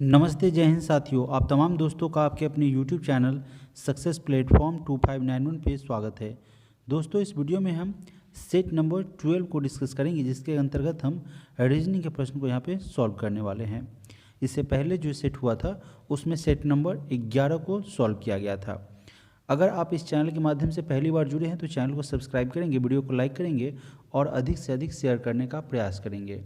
नमस्ते, जय हिंद साथियों। आप तमाम दोस्तों का आपके अपने YouTube चैनल सक्सेस प्लेटफॉर्म 2591 पे स्वागत है। दोस्तों, इस वीडियो में हम सेट नंबर 12 को डिस्कस करेंगे, जिसके अंतर्गत हम रीजनिंग के प्रश्न को यहाँ पे सॉल्व करने वाले हैं। इससे पहले जो सेट हुआ था उसमें सेट नंबर 11 को सॉल्व किया गया था। अगर आप इस चैनल के माध्यम से पहली बार जुड़े हैं तो चैनल को सब्सक्राइब करेंगे, वीडियो को लाइक करेंगे और अधिक से अधिक शेयर करने का प्रयास करेंगे।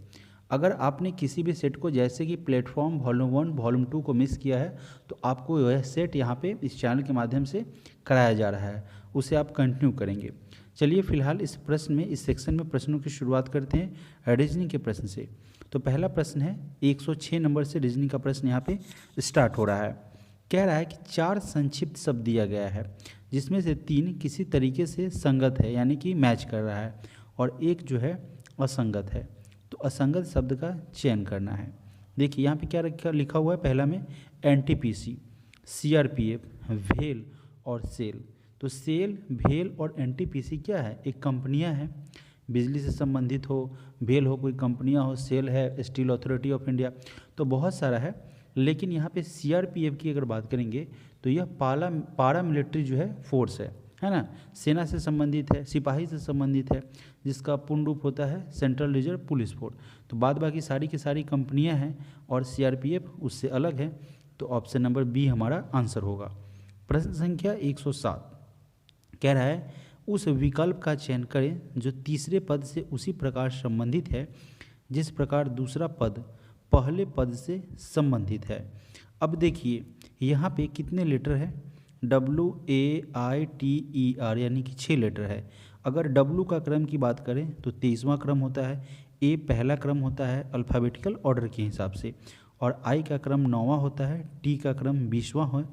अगर आपने किसी भी सेट को जैसे कि प्लेटफॉर्म वॉल्यूम 1 वॉल्यूम 2 को मिस किया है तो आपको यह सेट यहाँ पे इस चैनल के माध्यम से कराया जा रहा है, उसे आप कंटिन्यू करेंगे। चलिए फिलहाल इस प्रश्न में, इस सेक्शन में प्रश्नों की शुरुआत करते हैं रीजनिंग के प्रश्न से। तो पहला प्रश्न है 106 नंबर से रीजनिंग का प्रश्न यहाँ पे स्टार्ट हो रहा है। कह रहा है कि 4 संक्षिप्त शब्द दिया गया है, जिसमें से 3 किसी तरीके से संगत है यानी कि मैच कर रहा है और एक जो है असंगत है। तो असंगत शब्द का चयन करना है। देखिए यहाँ पे क्या लिखा हुआ है। पहला में एनटीपीसी, सीआरपीएफ, भेल और सेल। तो सेल, भेल और एनटीपीसी क्या है? एक कंपनियां हैं, बिजली से संबंधित हो, भेल हो कोई कंपनियां हो, सेल है स्टील अथॉरिटी ऑफ इंडिया, तो बहुत सारा है। लेकिन यहाँ पे सीआरपीएफ की अगर बात करेंगे तो यह पारा मिलिट्री जो है फोर्स है ना, सेना से संबंधित है, सिपाही से संबंधित है, जिसका पूर्ण रूप होता है सेंट्रल रिजर्व पुलिस फोर्स। तो बाद बाकी सारी की सारी कंपनियां हैं और सीआरपीएफ उससे अलग है। तो ऑप्शन नंबर बी हमारा आंसर होगा। प्रश्न संख्या 107 कह रहा है उस विकल्प का चयन करें जो तीसरे पद से उसी प्रकार संबंधित है जिस प्रकार दूसरा पद पहले पद से संबंधित है। अब देखिए यहाँ पे कितने लेटर है? WAITER यानी कि 6 लेटर है। अगर W का क्रम की बात करें तो 23वां क्रम होता है, A पहला क्रम होता है अल्फ़ाबेटिकल ऑर्डर के हिसाब से, और I का क्रम 9वां होता है, T का क्रम 20वां है,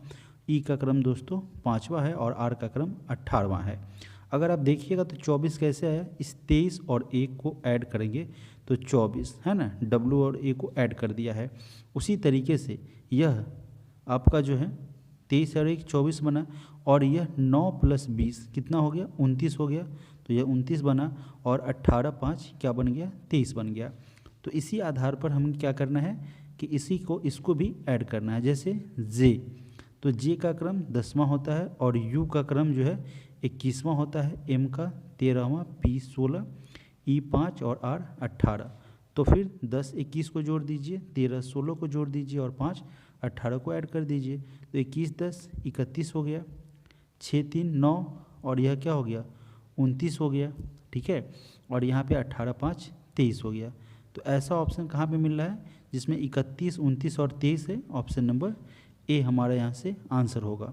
E का क्रम दोस्तों 5वां है और R का क्रम 18वां है। अगर आप देखिएगा तो 24 कैसे आया? इस 23 और 1 को ऐड करेंगे तो 24 है ना, W और A को ऐड कर दिया है। उसी तरीके से यह आपका जो है 23 और 1 24 बना, और यह 9 + 20 कितना हो गया? 29 हो गया। तो यह 29 बना और 18 5 क्या बन गया? 23 बन गया। तो इसी आधार पर हमें क्या करना है कि इसको भी ऐड करना है। जैसे जे, तो जे का क्रम 10वां होता है और यू का क्रम जो है 21वां होता है, एम का 13वां, पी 16, ई 5 और आर 18। तो फिर 10 21 को जोड़ दीजिए, 13 16 को जोड़ दीजिए और 5 18 को ऐड कर दीजिए। तो 21 10 31 हो गया, 6 3 9 और यह क्या हो गया? 29 हो गया। ठीक है, और यहाँ पे 18 5 23 हो गया। तो ऐसा ऑप्शन कहाँ पे मिल रहा है जिसमें 31 29 और 23 है? ऑप्शन नंबर ए हमारा यहाँ से आंसर होगा।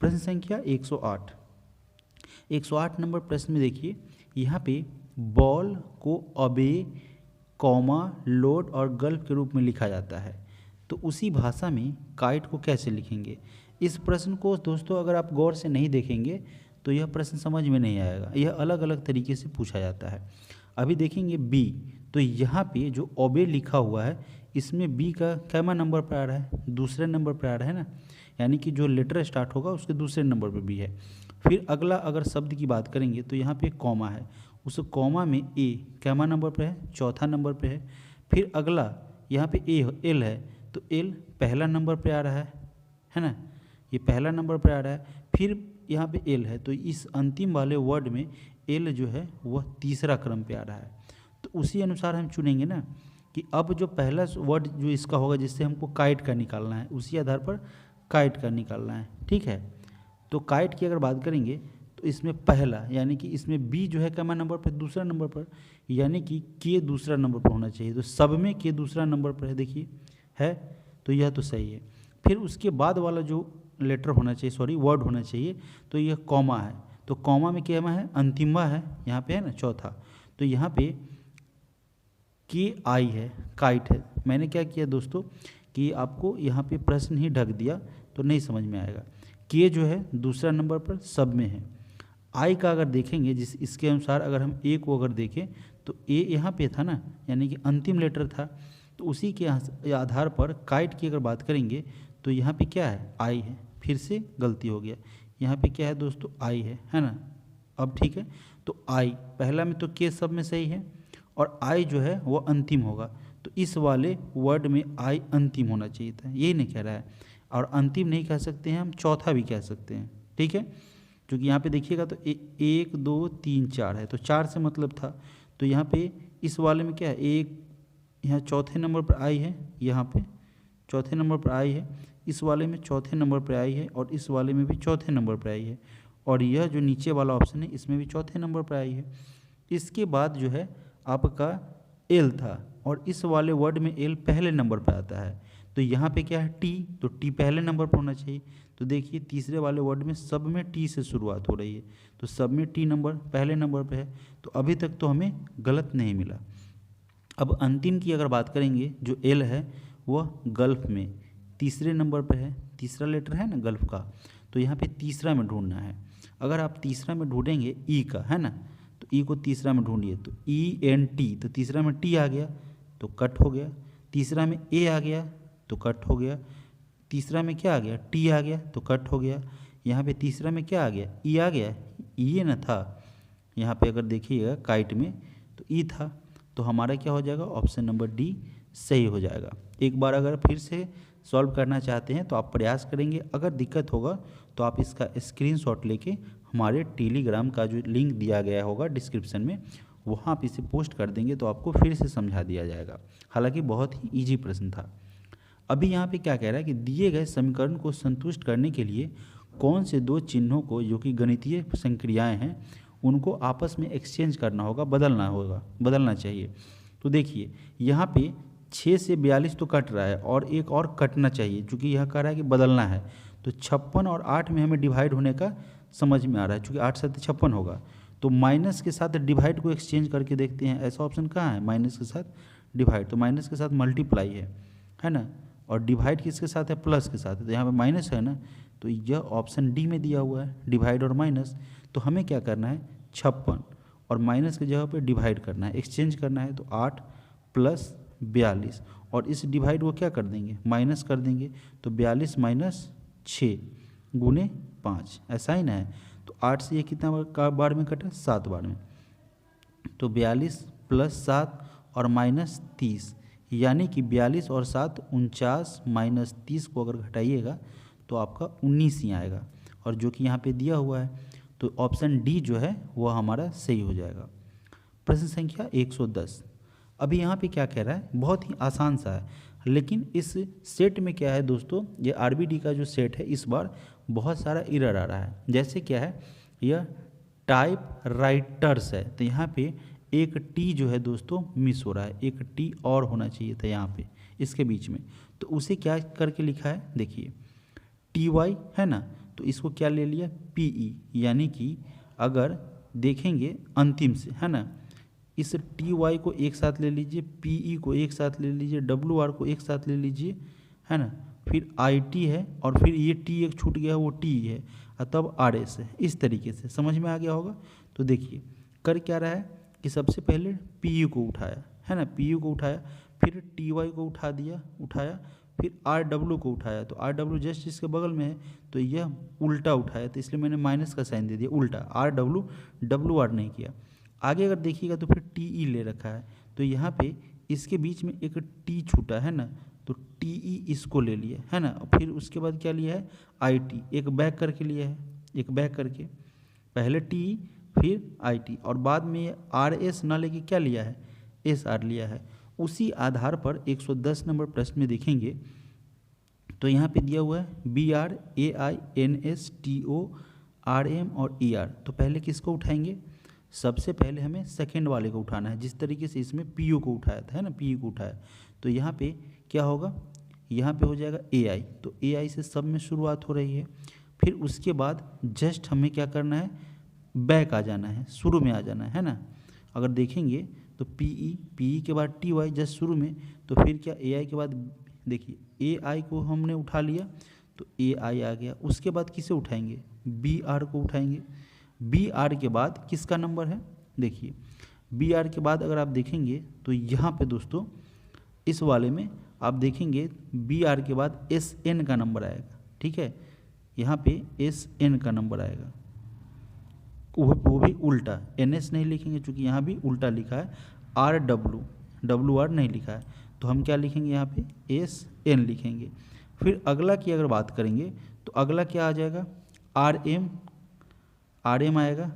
प्रश्न संख्या 108 नंबर प्रश्न में देखिए यहाँ पे बॉल को अबे, कॉमा, लोड और गल्फ के रूप में लिखा जाता है, तो उसी भाषा में काइट को कैसे लिखेंगे? इस प्रश्न को दोस्तों अगर आप गौर से नहीं देखेंगे तो यह प्रश्न समझ में नहीं आएगा। यह अलग अलग तरीके से पूछा जाता है। अभी देखेंगे बी, तो यहाँ पे जो ओबे लिखा हुआ है इसमें बी का कैमा नंबर पर आ रहा है? दूसरे नंबर पर आ रहा है ना, यानी कि जो लेटर स्टार्ट होगा उसके दूसरे नंबर पर बी है। फिर अगला अगर शब्द की बात करेंगे तो यहाँ पे कॉमा है, उस कॉमा में ए कैमा नंबर पर है? चौथा नंबर पर है। फिर अगला यहाँ पे एल है, तो एल पहला नंबर पे आ रहा है ना, ये पहला नंबर पे आ रहा है। फिर यहाँ पे एल है, तो इस अंतिम वाले वर्ड में एल जो है वह तीसरा क्रम पे आ रहा है। तो उसी अनुसार हम चुनेंगे ना कि अब जो पहला वर्ड जो इसका होगा जिससे हमको काइट का निकालना है, उसी आधार पर काइट का निकालना है। ठीक है, तो काइट की अगर बात करेंगे तो इसमें पहला यानी कि इसमें बी जो है कैमा नंबर पर? दूसरा नंबर पर, यानी कि के दूसरा नंबर पर होना चाहिए। तो सब में के दूसरा नंबर पर है, देखिए है, तो यह तो सही है। फिर उसके बाद वाला जो लेटर होना चाहिए, सॉरी वर्ड होना चाहिए, तो यह कॉमा है। तो कॉमा में क्या है? अंतिमा है, यहाँ पे है ना चौथा। तो यहाँ पे के आई है, काइट है। मैंने क्या किया दोस्तों कि आपको यहाँ पे प्रश्न ही ढक दिया तो नहीं समझ में आएगा। के जो है दूसरा नंबर पर सब में है। आई का अगर देखेंगे इसके अनुसार अगर हम ए को अगर देखें तो ए यहाँ पे था ना, यानी कि अंतिम लेटर था। तो उसी के आधार पर काइट की अगर बात करेंगे तो यहाँ पे क्या है? आई है। फिर से गलती हो गया, यहाँ पे क्या है दोस्तों? आई है ना। अब ठीक है, तो आई पहला में तो के सब में सही है और आई जो है वो अंतिम होगा। तो इस वाले वर्ड में आई अंतिम होना चाहिए था, यही नहीं कह रहा है। और अंतिम नहीं कह सकते हैं हम, चौथा भी कह सकते हैं, ठीक है। क्योंकि यहाँ पे देखिएगा तो 1 2 3 4 है, तो 4 से मतलब था। तो यहाँ पे इस वाले में क्या है, एक यहाँ चौथे नंबर पर आई है, यहाँ पे चौथे नंबर पर आई है, इस वाले में चौथे नंबर पर आई है, और इस वाले में भी चौथे नंबर पर आई है, और यह जो नीचे वाला ऑप्शन है इसमें भी चौथे नंबर पर आई है। इसके बाद जो है आपका एल था, और इस वाले वर्ड में एल पहले नंबर पर आता है। तो यहाँ पे क्या है टी, तो टी पहले नंबर पर होना चाहिए। तो देखिए तीसरे वाले वर्ड में सब में टी से शुरुआत हो रही है, तो सब में टी नंबर पहले नंबर पे है। तो अभी तक तो हमें गलत नहीं मिला। अब अंतिम की अगर बात करेंगे, जो एल है वह गल्फ में तीसरे नंबर पर है, तीसरा लेटर है ना गल्फ का, तो यहाँ पे तीसरा में ढूंढना है। अगर आप तीसरा में ढूंढेंगे ई का, है ना, तो ई को तीसरा में ढूंढिए, तो ई एन टी, तो तीसरा में टी आ गया तो कट हो गया। तीसरा में ए आ गया तो कट हो गया। तीसरा में क्या आ गया, टी आ गया तो कट हो गया। यहाँ पे तीसरा में क्या आ गया, ई आ गया, ई ना था यहाँ पे, अगर देखिएगा काइट में तो ई था, तो हमारा क्या हो जाएगा, ऑप्शन नंबर डी सही हो जाएगा। एक बार अगर फिर से सॉल्व करना चाहते हैं तो आप प्रयास करेंगे, अगर दिक्कत होगा तो आप इसका स्क्रीनशॉट लेके हमारे टेलीग्राम का जो लिंक दिया गया होगा डिस्क्रिप्शन में, वहाँ आप इसे पोस्ट कर देंगे तो आपको फिर से समझा दिया जाएगा। हालांकि बहुत ही ईजी प्रश्न था। अभी यहाँ पे क्या कह रहा है कि दिए गए समीकरण को संतुष्ट करने के लिए कौन से दो चिन्हों को, जो कि गणितीय संक्रियाएं हैं, उनको आपस में एक्सचेंज करना होगा, बदलना चाहिए। तो देखिए यहाँ पे 6 से 42 तो कट रहा है, और एक और कटना चाहिए, चूँकि यह कह रहा है कि बदलना है। तो 56 और 8 में हमें डिवाइड होने का समझ में आ रहा है, चूँकि 8 7 56 होगा। तो माइनस के साथ डिवाइड को एक्सचेंज करके देखते हैं, ऐसा ऑप्शन कहाँ है, माइनस के साथ डिवाइड, तो माइनस के साथ मल्टीप्लाई है ना, और डिवाइड किसके साथ है, प्लस के साथ है, तो यहाँ पे माइनस है ना, तो यह ऑप्शन डी में दिया हुआ है, डिवाइड और माइनस। तो हमें क्या करना है, 56 और माइनस की जगह पे डिवाइड करना है, एक्सचेंज करना है। तो 8 + 42, और इस डिवाइड को क्या कर देंगे, माइनस कर देंगे, तो 42 - 6 × 5, ऐसा ही ना है। तो 8 से ये कितना बार में कटा, 7 बार में, तो 42 + 7 और -30, यानी कि 42 और 7 49, -30 को अगर घटाइएगा तो आपका 19 ही आएगा, और जो कि यहाँ पे दिया हुआ है, तो ऑप्शन डी जो है वह हमारा सही हो जाएगा। प्रश्न संख्या 110। अभी यहाँ पे क्या कह रहा है, बहुत ही आसान सा है, लेकिन इस सेट में क्या है दोस्तों, ये आरबीडी का जो सेट है इस बार बहुत सारा एरर आ रहा है। जैसे क्या है, यह टाइप राइटर्स है, तो यहाँ पे एक टी जो है दोस्तों मिस हो रहा है, एक टी और होना चाहिए था यहाँ पे इसके बीच में। तो उसे क्या करके लिखा है, देखिए TY है ना, तो इसको क्या ले लिया, PE, यानी कि अगर देखेंगे अंतिम से, है ना, इस TY को एक साथ ले लीजिए, PE को एक साथ ले लीजिए, WR को एक साथ ले लीजिए, है ना, फिर IT है, और फिर ये T एक छूट गया वो T है, और तब RS है। इस तरीके से समझ में आ गया होगा। तो देखिए कर क्या रहा है कि सबसे पहले PE को उठाया, है ना, PE को उठाया, फिर TY को उठाया, फिर RW को उठाया, तो RW जस्ट इसके बगल में है, तो यह उल्टा उठाया, तो इसलिए मैंने माइनस का साइन दे दिया, उल्टा RW, WR नहीं किया। आगे अगर देखिएगा तो फिर TE ले रखा है, तो यहाँ पे इसके बीच में एक T छूटा है ना, तो TE इसको ले लिया है ना, फिर उसके बाद क्या लिया है, IT, एक बैक करके लिया है, एक बैक करके, पहले TE फिर IT, और बाद में RS ना लेके क्या लिया है, SR लिया है। उसी आधार पर 110 नंबर प्रश्न में देखेंगे तो यहाँ पे दिया हुआ है BR, AI, NS, TO, RM और ER। तो पहले किसको उठाएंगे, सबसे पहले हमें सेकेंड वाले को उठाना है, जिस तरीके से इसमें PO को उठाया था, है ना, PE को उठाया। तो यहाँ पे क्या होगा, यहाँ पे हो जाएगा AI, तो AI से सब में शुरुआत हो रही है। फिर उसके बाद जस्ट हमें क्या करना है, बैक आ जाना है, शुरू में आ जाना है ना। अगर देखेंगे तो PE के बाद TY जस्ट शुरू में, तो फिर क्या AI के बाद देखिए AI को हमने उठा लिया, तो AI आ गया। उसके बाद किसे उठाएंगे, BR को उठाएंगे। BR के बाद किसका नंबर है, देखिए BR के बाद अगर आप देखेंगे तो यहाँ पे दोस्तों इस वाले में आप देखेंगे BR के बाद SN का नंबर आएगा, ठीक है, यहाँ पे SN का नंबर आएगा, वो भी उल्टा, NS नहीं लिखेंगे चूँकि यहाँ भी उल्टा लिखा है, RW, WR नहीं लिखा है, तो हम क्या लिखेंगे यहाँ पे SN लिखेंगे। फिर अगला की अगर बात करेंगे तो अगला क्या आ जाएगा, RM आएगा,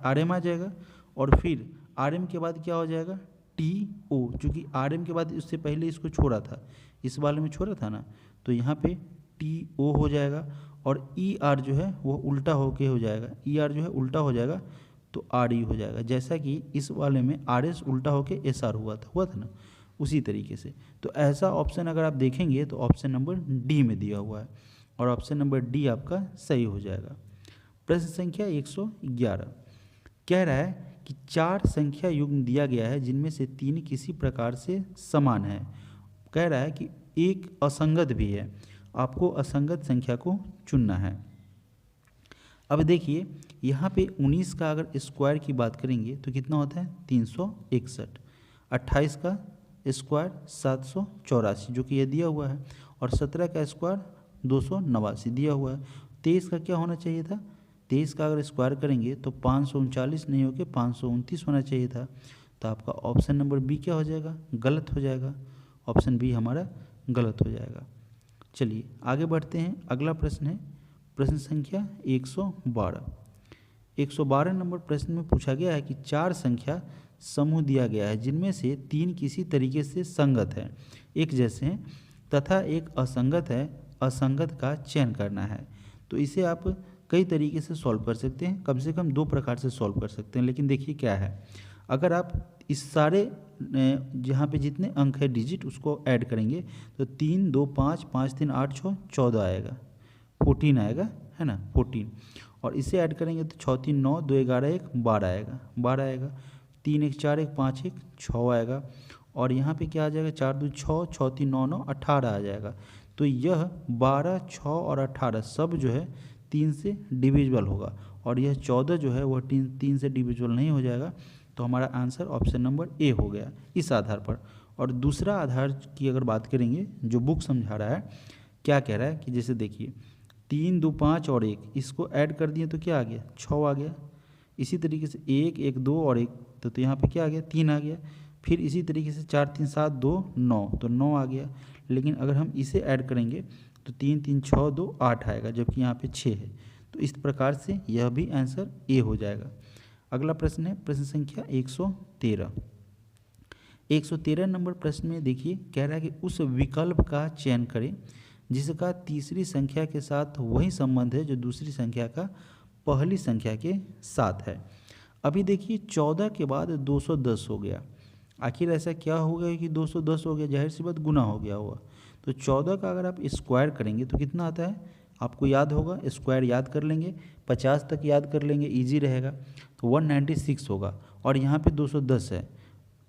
RM आ जाएगा। और फिर RM के बाद क्या हो जाएगा, TO, चूँकि RM के बाद उससे पहले इसको छोड़ा था, इस वाले में छोड़ा था ना, तो यहाँ पे TO हो जाएगा। और ER जो है वो उल्टा होके हो जाएगा, ER जो है उल्टा हो जाएगा तो RE हो जाएगा। जैसा कि इस वाले में RS उल्टा होके SR हुआ था ना, उसी तरीके से। तो ऐसा ऑप्शन अगर आप देखेंगे तो ऑप्शन नंबर D में दिया हुआ है और ऑप्शन नंबर D आपका सही हो जाएगा। प्रश्न संख्या 111 कह रहा है कि 4 संख्या युग्म दिया गया है जिनमें से 3 किसी प्रकार से समान है। कह रहा है कि एक असंगत भी है, आपको असंगत संख्या को चुनना है। अब देखिए यहाँ पे 19 का अगर स्क्वायर की बात करेंगे तो कितना होता है 361, 28 का स्क्वायर 784 जो कि ये दिया हुआ है, और 17 का स्क्वायर 289 दिया हुआ है। 23 का क्या होना चाहिए था, 23 का अगर स्क्वायर करेंगे तो 539 नहीं होकर 529 होना चाहिए था। तो आपका ऑप्शन नंबर बी क्या हो जाएगा, गलत हो जाएगा। ऑप्शन बी हमारा गलत हो जाएगा। चलिए आगे बढ़ते हैं। अगला प्रश्न है प्रश्न संख्या 112। 112 नंबर प्रश्न में पूछा गया है कि 4 संख्या समूह दिया गया है जिनमें से 3 किसी तरीके से संगत है, एक जैसे हैं, तथा एक असंगत है, असंगत का चयन करना है। तो इसे आप कई तरीके से सॉल्व कर सकते हैं, कम से कम 2 प्रकार से सॉल्व कर सकते हैं। लेकिन देखिए क्या है, अगर आप इस सारे जहाँ पे जितने अंक है डिजिट उसको ऐड करेंगे तो 3 2 5 5 3 8 6 14 आएगा, 14 आएगा, है ना 14। और इसे ऐड करेंगे तो 6 3 9 2 11 1 12 आएगा, 12 आएगा। 3 1 4 1 5 1 6 आएगा। और यहाँ पे क्या आ जाएगा 4 2 6 6 3 9 9 18 आ जाएगा। तो यह 12 6 और 18 सब जो है 3 से डिविजिबल होगा, और यह 14 जो है वह 3 से डिविजिबल नहीं हो जाएगा। तो हमारा आंसर ऑप्शन नंबर ए हो गया इस आधार पर। और दूसरा आधार की अगर बात करेंगे जो बुक समझा रहा है, क्या कह रहा है कि जैसे देखिए 3 2 5 और 1 इसको ऐड कर दिए तो क्या आ गया 6 आ गया। इसी तरीके से 1 1 2 और 1 तो यहाँ पे क्या आ गया 3 आ गया। फिर इसी तरीके से 4 3 7 2 9 तो 9 आ गया। लेकिन अगर हम इसे ऐड करेंगे तो 3 3 6 2 8 आएगा, जबकि यहाँ पे 6 है। तो इस प्रकार से यह भी आंसर ए हो जाएगा। अगला प्रश्न है प्रश्न संख्या 113। 113 नंबर प्रश्न में देखिए कह रहा है कि उस विकल्प का चयन करें जिसका तीसरी संख्या के साथ वही संबंध है जो दूसरी संख्या का पहली संख्या के साथ है। अभी देखिए 14 के बाद 210 हो गया, आखिर ऐसा क्या हो गया कि 210 हो गया, जाहिर सी बात गुना हो गया हुआ। तो 14 का अगर आप स्क्वायर करेंगे तो कितना आता है, आपको याद होगा, स्क्वायर याद कर लेंगे, 50 तक याद कर लेंगे, इजी रहेगा। तो 196 होगा, और यहाँ पे 210 है।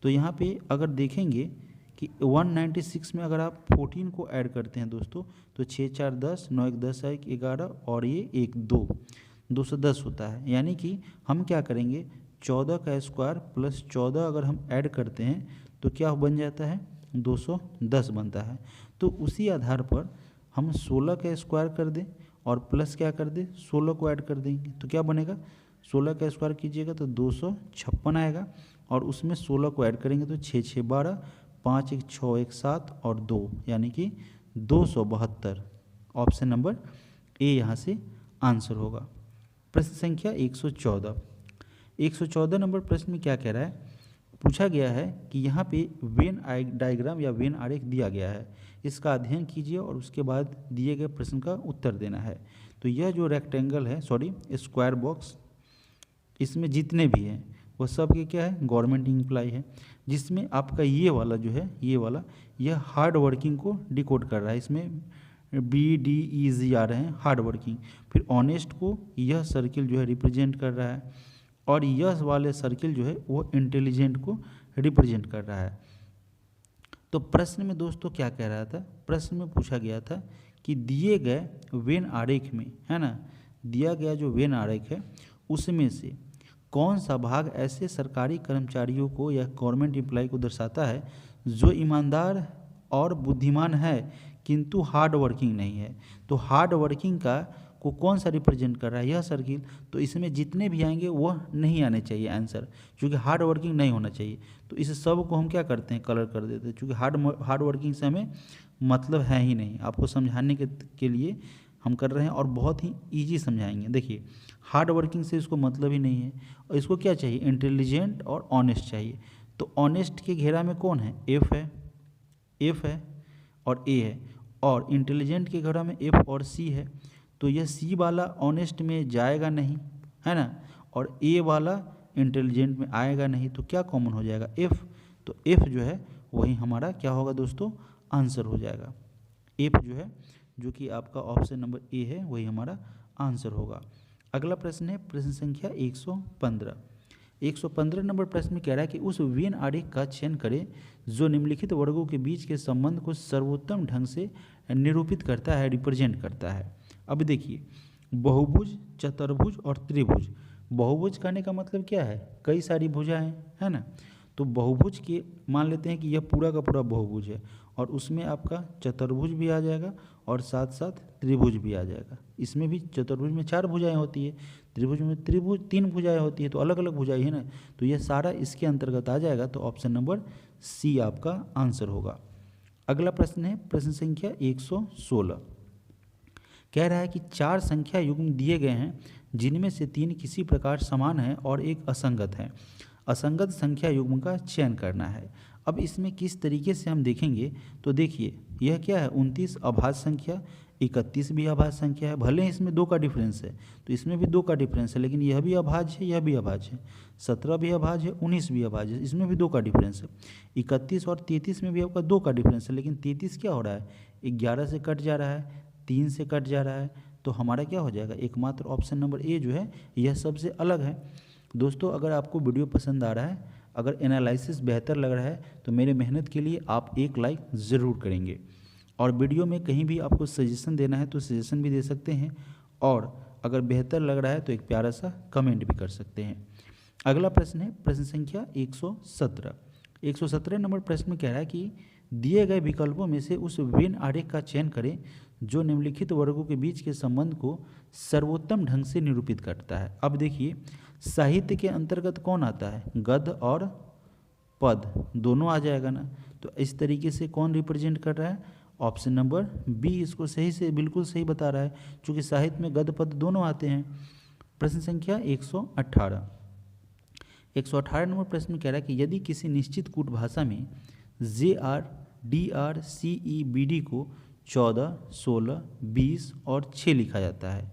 तो यहाँ पे अगर देखेंगे कि 196 में अगर आप 14 को ऐड करते हैं दोस्तों तो 6 4 10 9 1 10 1 11 और ये 1 2 210 होता है। यानी कि हम क्या करेंगे 14 का स्क्वायर प्लस 14 अगर हम ऐड करते हैं तो क्या बन जाता है 210 बनता है। तो उसी आधार पर हम 16 का स्क्वायर कर दें और प्लस क्या कर दें 16 को ऐड कर देंगे तो क्या बनेगा, 16 का स्क्वायर कीजिएगा तो 256 आएगा, और उसमें 16 को ऐड करेंगे तो 6 6 12 5 1 6 1 7 और 2 यानी कि 272। ऑप्शन नंबर ए यहाँ से आंसर होगा। प्रश्न संख्या 114। 114 नंबर प्रश्न में क्या कह रहा है, पूछा गया है कि यहाँ पे वेन डायग्राम या वेन आरेख दिया गया है, इसका अध्ययन कीजिए और उसके बाद दिए गए प्रश्न का उत्तर देना है। तो यह जो रेक्टेंगल है स्क्वायर बॉक्स, इसमें जितने भी हैं वह सब के क्या है गवर्नमेंट एम्प्लॉय है, जिसमें आपका ये वाला जो है यह हार्ड वर्किंग को डिकोड कर रहा है। इसमें BDEZ आ रहे हैं हार्ड वर्किंग। फिर ऑनेस्ट को यह सर्किल जो है रिप्रेजेंट कर रहा है, और यह वाले सर्किल जो है वो इंटेलिजेंट को रिप्रेजेंट कर रहा है। तो प्रश्न में दोस्तों क्या कह रहा था, प्रश्न में पूछा गया था कि दिए गए वेन आरेख में, है ना, दिया गया जो वेन आरेख है उसमें से कौन सा भाग ऐसे सरकारी कर्मचारियों को या गवर्नमेंट एम्प्लॉय को दर्शाता है जो ईमानदार और बुद्धिमान है किंतु हार्ड वर्किंग नहीं है। तो हार्ड वर्किंग का को कौन सा रिप्रेजेंट कर रहा है, यह सर्किल। तो इसमें जितने भी आएंगे वह नहीं आने चाहिए आंसर, क्योंकि हार्ड वर्किंग नहीं होना चाहिए। तो इस सब को हम क्या करते हैं, कलर कर देते हैं, क्योंकि हार्ड वर्किंग से हमें मतलब है ही नहीं। आपको समझाने के लिए हम कर रहे हैं और बहुत ही ईजी समझाएंगे। देखिए हार्ड वर्किंग से इसको मतलब ही नहीं है, और इसको क्या चाहिए, इंटेलिजेंट और ऑनेस्ट चाहिए। तो ऑनेस्ट के घेरा में कौन है, एफ है और ए है, और इंटेलिजेंट के घेरा में एफ और सी है। तो यह सी वाला ऑनेस्ट में जाएगा नहीं, है ना, और ए वाला इंटेलिजेंट में आएगा नहीं। तो क्या कॉमन हो जाएगा, एफ। तो एफ जो है वही हमारा क्या होगा दोस्तों, आंसर हो जाएगा। एफ जो है, जो कि आपका ऑप्शन नंबर ए है, वही हमारा आंसर होगा। अगला प्रश्न है प्रश्न संख्या 115। 115 नंबर प्रश्न में कह रहा है कि उस वेन आरेख का चयन करें जो निम्नलिखित वर्गों के बीच के संबंध को सर्वोत्तम ढंग से निरूपित करता है, रिप्रेजेंट करता है। अब देखिए बहुभुज, चतुर्भुज और त्रिभुज। बहुभुज कहने का मतलब क्या है, कई सारी भुजाएं, है ना। तो बहुभुज के मान लेते हैं कि यह पूरा का पूरा बहुभुज है, और उसमें आपका चतुर्भुज भी आ जाएगा और साथ साथ त्रिभुज भी आ जाएगा। इसमें भी चतुर्भुज में 4 भुजाएं होती है, त्रिभुज में 3 भुजाएं होती है, तो अलग अलग भुजाएं है ना। तो यह सारा इसके अंतर्गत आ जाएगा। तो ऑप्शन नंबर सी आपका आंसर होगा। अगला प्रश्न है प्रश्न संख्या 116। कह रहा है कि 4 संख्या युग्म दिए गए हैं जिनमें से 3 किसी प्रकार समान है और एक असंगत है। असंगत संख्या युग्म का चयन करना है। अब इसमें किस तरीके से हम देखेंगे, तो देखिए यह क्या है, 29 अभाज्य संख्या, 31 भी अभाज्य संख्या है। भले ही इसमें 2 का डिफरेंस है, तो इसमें भी 2 का डिफरेंस है, लेकिन यह भी अभाज्य है, यह भी अभाज्य है। 17 भी अभाज्य है, 19 भी अभाज्य है, इसमें भी 2 का डिफरेंस है। 31 और 33 में भी आपका 2 का डिफरेंस है, लेकिन 33 क्या हो रहा है, 11 से कट जा रहा है, 3 से कट जा रहा है। तो हमारा क्या हो जाएगा, एकमात्र ऑप्शन नंबर ए जो है यह सबसे अलग है। दोस्तों अगर आपको वीडियो पसंद आ रहा है, अगर एनालिसिस बेहतर लग रहा है, तो मेरे मेहनत के लिए आप एक लाइक ज़रूर करेंगे। और वीडियो में कहीं भी आपको सजेशन देना है तो सजेशन भी दे सकते हैं, और अगर बेहतर लग रहा है तो एक प्यारा सा कमेंट भी कर सकते हैं। अगला प्रश्न है प्रश्न संख्या 117। 117 नंबर प्रश्न में कह रहा है कि दिए गए विकल्पों में से उस वेन आरेख का चयन करें जो निम्नलिखित वर्गों के बीच के संबंध को सर्वोत्तम ढंग से निरूपित करता है। अब देखिए साहित्य के अंतर्गत कौन आता है, गद्य और पद दोनों आ जाएगा ना। तो इस तरीके से कौन रिप्रेजेंट कर रहा है, ऑप्शन नंबर बी इसको सही से बिल्कुल सही बता रहा है, क्योंकि साहित्य में गद्य पद दोनों आते हैं। प्रश्न संख्या 118। 118 नंबर प्रश्न में कह रहा है कि यदि किसी निश्चित कूट भाषा में JR, DR, CE, BD को 14, 16, 20 और 6 लिखा जाता है,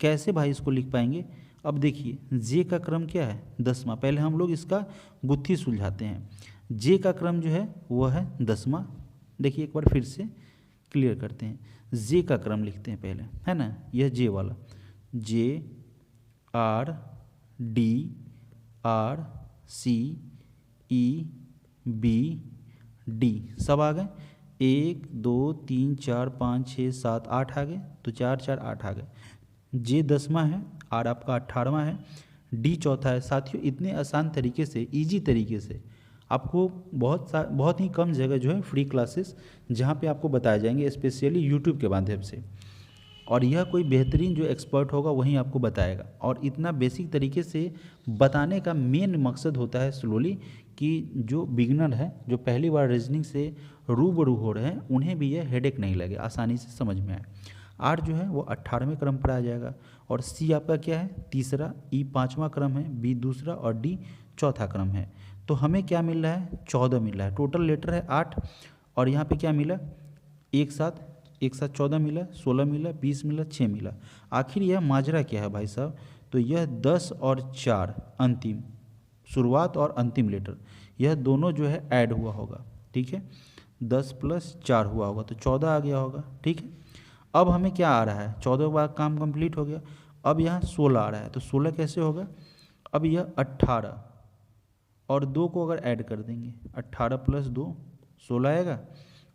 कैसे भाई इसको लिख पाएंगे। अब देखिए जे का क्रम क्या है, 10वां। पहले हम लोग इसका गुत्थी सुलझाते हैं। जे का क्रम जो है वह है 10वां। देखिए एक बार फिर से क्लियर करते हैं, जे का क्रम लिखते हैं पहले, है ना। यह जे वाला JR, DR, CE, BD सब आ गए। 1 2 3 4 5 6 7 8 आ गए, तो 4 4 8 आ गए। जे 10वां है, आर आपका 18वां है, डी चौथा है। साथियों इतने आसान तरीके से, इजी तरीके से आपको बहुत ही कम जगह जो है फ्री क्लासेस जहाँ पे आपको बताए जाएंगे, स्पेशली यूट्यूब के माध्यम से। और यह कोई बेहतरीन जो एक्सपर्ट होगा वहीं आपको बताएगा। और इतना बेसिक तरीके से बताने का मेन मकसद होता है स्लोली, कि जो बिगनर है, जो पहली बार रीजनिंग से रूबरू हो रहे हैं, उन्हें भी यह हेडेक नहीं लगे, आसानी से समझ में आए। आर जो है वो 18वें क्रम पर आ जाएगा, और सी आपका क्या है, तीसरा, ई 5वां क्रम है, बी दूसरा और डी चौथा क्रम है। तो हमें क्या मिल रहा है, 14 मिल रहा है। टोटल लेटर है 8, और यहाँ पे क्या मिला, एक साथ 14 मिला, 16 मिला, 20 मिला, 6 मिला। आखिर यह माजरा क्या है भाई साहब, तो यह 10 और 4 अंतिम, शुरुआत और अंतिम लेटर, यह दोनों जो है ऐड हुआ होगा, ठीक है। 10 + 4 हुआ होगा तो 14 आ गया होगा, ठीक है। अब हमें क्या आ रहा है, 14 बार काम कंप्लीट हो गया। अब यहाँ 16 आ रहा है, तो 16 कैसे होगा, अब यह 18 और 2 को अगर ऐड कर देंगे, 18 + 2 16 आएगा।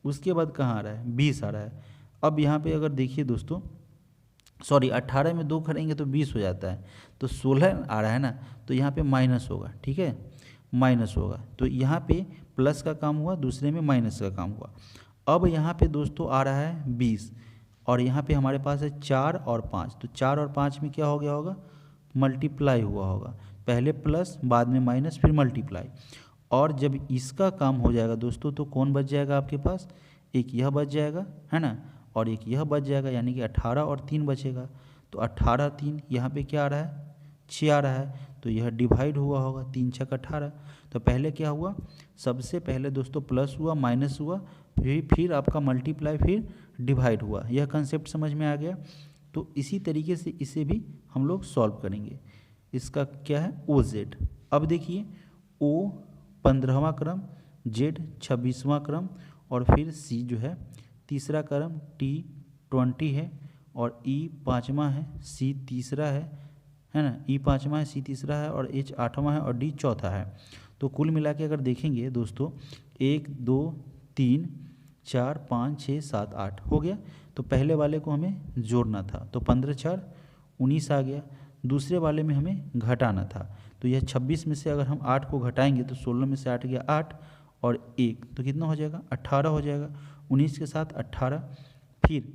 उसके बाद कहाँ आ रहा है, 20 आ रहा है। अब यहाँ पे अगर देखिए दोस्तों, सॉरी 18 में 2 करेंगे तो 20 हो जाता है, तो 16 आ रहा है ना, तो यहाँ पे माइनस होगा, ठीक है, माइनस होगा। तो यहाँ पे प्लस का काम हुआ, दूसरे में माइनस का काम हुआ। अब यहाँ पे दोस्तों आ रहा है 20, और यहाँ पे हमारे पास है 4 और 5, तो 4 और 5 में क्या हो गया होगा, मल्टीप्लाई हुआ होगा, पहले प्लस बाद में माइनस फिर मल्टीप्लाई। और जब इसका काम हो जाएगा दोस्तों तो कौन बच जाएगा आपके पास, एक यह बच जाएगा है ना, और एक यह बच जाएगा, यानी कि 18 और 3 बचेगा। तो 18 3 यहाँ पे क्या आ रहा है, 6 आ रहा है, तो यह डिवाइड हुआ होगा, 3 छक 18। तो पहले क्या हुआ, सबसे पहले दोस्तों प्लस हुआ, माइनस हुआ, फिर आपका मल्टीप्लाई, फिर डिवाइड हुआ। यह कंसेप्ट समझ में आ गया। तो इसी तरीके से इसे भी हम लोग सॉल्व करेंगे। इसका क्या है, ओ जेड। अब देखिए ओ 15वां क्रम, जेड 26वां क्रम, और फिर सी जो है तीसरा क्रम, टी 20 है, और ई 5वां है, सी तीसरा है ना, ई 5वां है, सी तीसरा है, और एच 8वां है, और डी चौथा है। तो कुल मिला के अगर देखेंगे दोस्तों 1 2 3 4 5 6 7 8 हो गया। तो पहले वाले को हमें जोड़ना था, तो 15 4 19 आ गया। दूसरे वाले में हमें घटाना था, तो यह 26 में से अगर हम 8 को घटाएंगे तो 16 में से 8 गया 8 और 1, तो कितना हो जाएगा, 18 हो जाएगा। 19 के साथ 18, फिर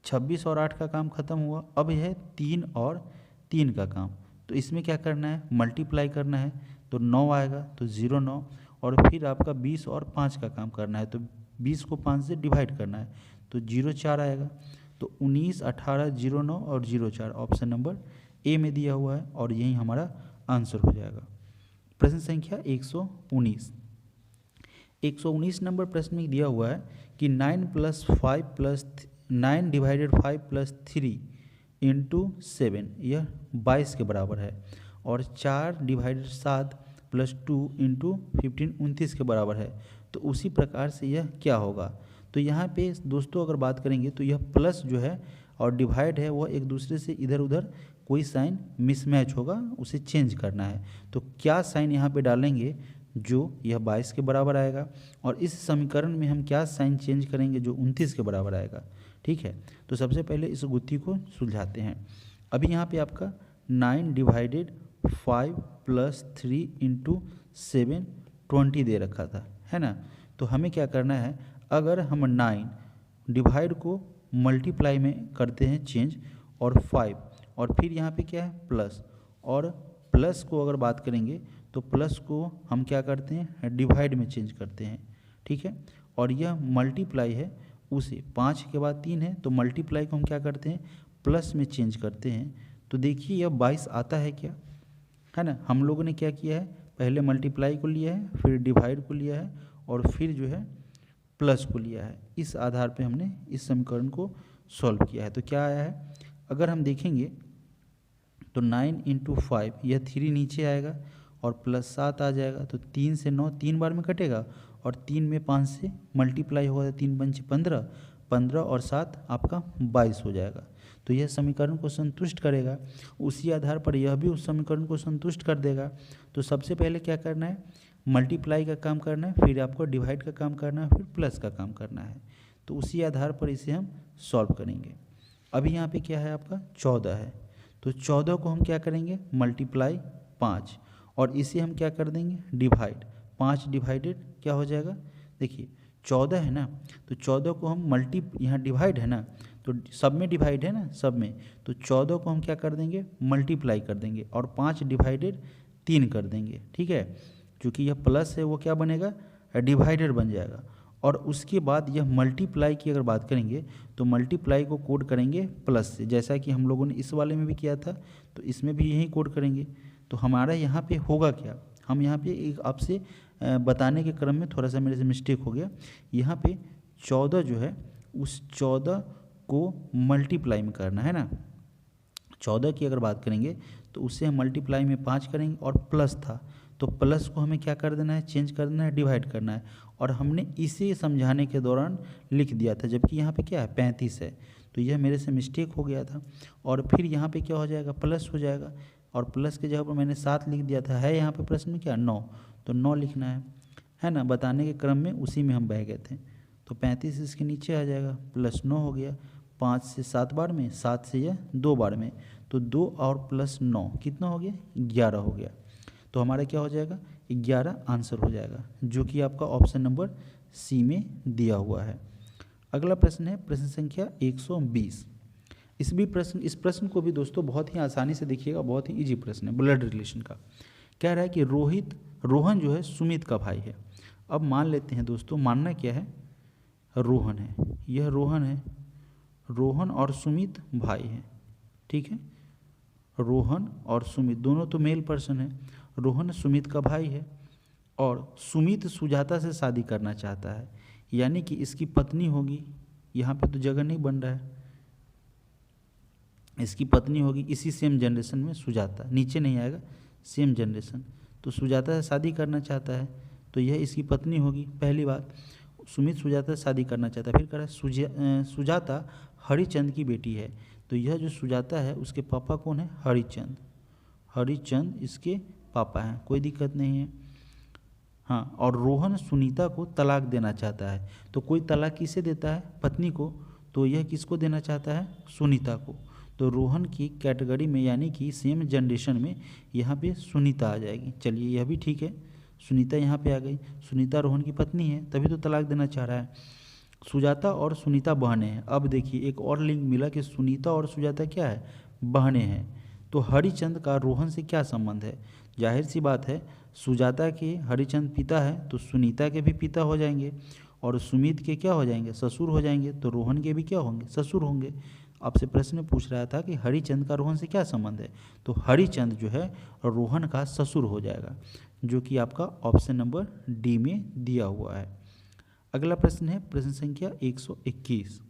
26 और 8 का काम खत्म हुआ। अब यह 3 और 3 का काम, तो इसमें क्या करना है, मल्टीप्लाई करना है, तो 9 आएगा, तो 0 9, और फिर आपका 20 और 5 का काम करना है, तो 20 को 5 से डिवाइड करना है, तो 0 4 आएगा। तो 19 18 0 9 और 0 4 ऑप्शन नंबर ए में दिया हुआ है, और यही हमारा आंसर हो जाएगा। प्रश्न संख्या 119। 119 नंबर प्रश्न में दिया हुआ है कि 9 + 5 + 9 डिवाइडेड 5 + 3 × 7 यह 22 के बराबर है, और 4 डिवाइडेड 7 + 2 × 15 29 के बराबर है। तो उसी प्रकार से यह क्या होगा, तो यहाँ पे दोस्तों अगर बात करेंगे तो यह प्लस जो है और डिवाइड है वह एक दूसरे से इधर उधर कोई साइन मिसमैच होगा, उसे चेंज करना है। तो क्या साइन यहाँ पे डालेंगे जो यह 22 के बराबर आएगा, और इस समीकरण में हम क्या साइन चेंज करेंगे जो 29 के बराबर आएगा। ठीक है, तो सबसे पहले इस गुत्थी को सुलझाते हैं। अभी यहाँ पे आपका 9 डिवाइडेड 5 + 3 × 7 20 दे रखा था, है ना। तो हमें क्या करना है, अगर हम 9 डिवाइड को मल्टीप्लाई में करते हैं चेंज, और 5, और फिर यहाँ पे क्या है प्लस, और प्लस को अगर बात करेंगे तो प्लस को हम क्या करते हैं, डिवाइड में चेंज करते हैं। ठीक है, और यह मल्टीप्लाई है, उसे 5 के बाद 3 है, तो मल्टीप्लाई को हम क्या करते हैं, प्लस में चेंज करते हैं। तो देखिए यह 22 आता है क्या, है ना। हम लोगों ने क्या किया है, पहले मल्टीप्लाई को लिया है, फिर डिवाइड को लिया है, और फिर जो है प्लस को लिया है। इस आधार पे हमने इस समीकरण को सॉल्व किया है। तो क्या आया है, अगर हम देखेंगे तो 9 × 5 यह 3 नीचे आएगा, और + 7 आ जाएगा, तो 3 से 9 3 बार में कटेगा, और 3 में 5 से मल्टीप्लाई होगा, 3 पंच 15, 15 और 7 आपका 22 हो जाएगा। तो यह समीकरण को संतुष्ट करेगा। उसी आधार पर यह भी उस समीकरण को संतुष्ट कर देगा। तो सबसे पहले क्या करना है, मल्टीप्लाई का काम करना है, फिर आपको डिवाइड का काम करना है, फिर प्लस का काम करना है। तो उसी आधार पर इसे हम सॉल्व करेंगे। अभी यहाँ पे क्या है, आपका 14 है, तो 14 को हम क्या करेंगे, मल्टीप्लाई 5, और इसे हम क्या कर देंगे, डिवाइड। 5 डिवाइडेड क्या हो जाएगा, देखिए 14 है ना, तो 14 को हम यहाँ डिवाइड है ना, तो सब में डिवाइड है ना, सब में, तो 14 को हम क्या कर देंगे, मल्टीप्लाई कर देंगे, और 5 डिवाइडेड 3 कर देंगे। ठीक है, क्योंकि यह प्लस है वो क्या बनेगा, डिवाइडेड बन जाएगा। और उसके बाद यह मल्टीप्लाई की अगर बात करेंगे तो मल्टीप्लाई को कोड करेंगे प्लस से, जैसा कि हम लोगों ने इस वाले में भी किया था, तो इसमें भी यही कोड करेंगे। तो हमारा यहाँ पे होगा क्या, हम यहाँ पे एक आपसे बताने के क्रम में थोड़ा सा मेरे से मिस्टेक हो गया। यहाँ पे 14 जो है उस 14 को मल्टीप्लाई में करना है ना, 14 की अगर बात करेंगे तो उससे हम मल्टीप्लाई में 5 करेंगे, और प्लस था तो प्लस को हमें क्या कर देना है, चेंज कर देना है, डिवाइड करना है। और हमने इसे समझाने के दौरान लिख दिया था, जबकि यहाँ पे क्या है 35 है, तो यह मेरे से मिस्टेक हो गया था। और फिर यहाँ पे क्या हो जाएगा, प्लस हो जाएगा, और प्लस के जगह पर मैंने 7 लिख दिया था, है यहाँ पे प्रश्न में क्या 9, तो 9 लिखना है ना। बताने के क्रम में उसी में हम बह गए थे। तो 35 इसके नीचे आ जाएगा, +9 हो गया, 5 से 7 बार में, 7 से यह 2 बार में, तो 2 और +9 कितना हो गया, 11 हो गया। तो हमारा क्या हो जाएगा, 11 आंसर हो जाएगा, जो कि आपका ऑप्शन नंबर सी में दिया हुआ है। अगला प्रश्न है प्रश्न संख्या 120। इस प्रश्न को भी दोस्तों बहुत ही आसानी से देखिएगा, बहुत ही इजी प्रश्न है, ब्लड रिलेशन का। कह रहा है कि रोहन जो है सुमित का भाई है। अब मान लेते हैं दोस्तों, मानना क्या है, रोहन है, यह रोहन है, रोहन और सुमित भाई है, ठीक है। रोहन और सुमित दोनों तो मेल पर्सन है। रोहन सुमित का भाई है और सुमित सुजाता से शादी करना चाहता है, यानी कि इसकी पत्नी होगी, यहाँ पे तो जगह नहीं बन रहा है, इसकी पत्नी होगी इसी सेम जनरेशन में सुजाता, नीचे नहीं आएगा, सेम जनरेशन। तो सुजाता से शादी करना चाहता है तो यह इसकी पत्नी होगी, पहली बात। सुमित सुजाता से शादी करना चाहता है। फिर कह रहा है सुजाता हरिचंद की बेटी है, तो यह जो सुजाता है उसके पापा कौन है, हरिचंद, हरिचंद इसके पापा हैं, कोई दिक्कत नहीं है। हाँ, और रोहन सुनीता को तलाक देना चाहता है, तो कोई तलाक किसे देता है, पत्नी को, तो यह किसको देना चाहता है, सुनीता को। तो रोहन की कैटेगरी में यानी कि सेम जनरेशन में यहाँ पे सुनीता आ जाएगी। चलिए यह भी ठीक है, सुनीता यहाँ पे आ गई, सुनीता रोहन की पत्नी है, तभी तो तलाक देना चाह रहा है। सुजाता और सुनीता बहनें हैं। अब देखिए एक और लिंक मिला कि सुनीता और सुजाता क्या है, बहनें हैं। तो हरिचंद का रोहन से क्या संबंध है, जाहिर सी बात है, सुजाता के हरिचंद पिता है तो सुनीता के भी पिता हो जाएंगे, और सुमित के क्या हो जाएंगे, ससुर हो जाएंगे, तो रोहन के भी क्या होंगे, ससुर होंगे। आपसे प्रश्न पूछ रहा था कि हरिचंद का रोहन से क्या संबंध है, तो हरिचंद जो है रोहन का ससुर हो जाएगा, जो कि आपका ऑप्शन नंबर डी में दिया हुआ है। अगला प्रश्न है प्रश्न संख्या 121।